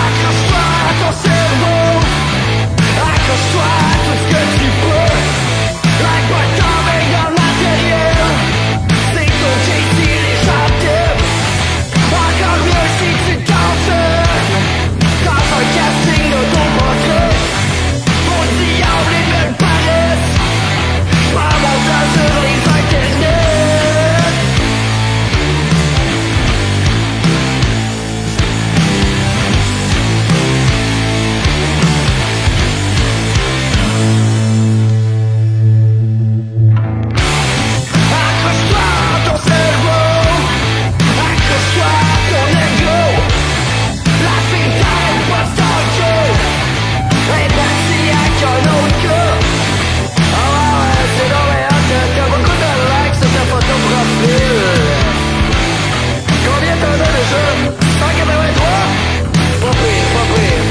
Accroche-toi à ton cerveau, accroche-toi à tout ce que tu peux. La boîte t'emmène dans le matériel, c'est ton si les gens t'aiment. Encore mieux si tu danses dans un casting d'autoportrait. Mon diable est belle paresse, j'prends mon temps sur les internets. Accroche-toi à ton cerveau, accroche-toi à ton ego. La fille t'aime pas stalker, est partie avec un autre gars. Ah ouais, c'est dommage, t'as beaucoup de likes sur ta photo profil. Combien t'en as déjà? 183? Pas pire, pas pire.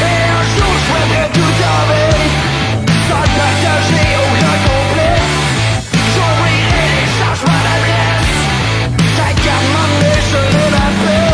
Et un jour je ferai tout enlever, sans le partager au grand complet. J'ouvrirai les changements d'adresse, ta carte m'emmener sur la paix.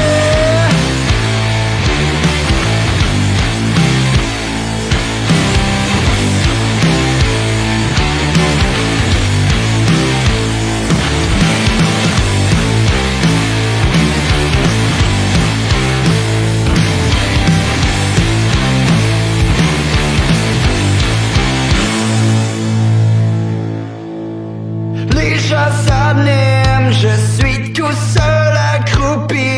Les gens s'animent, je suis tout seul accroupi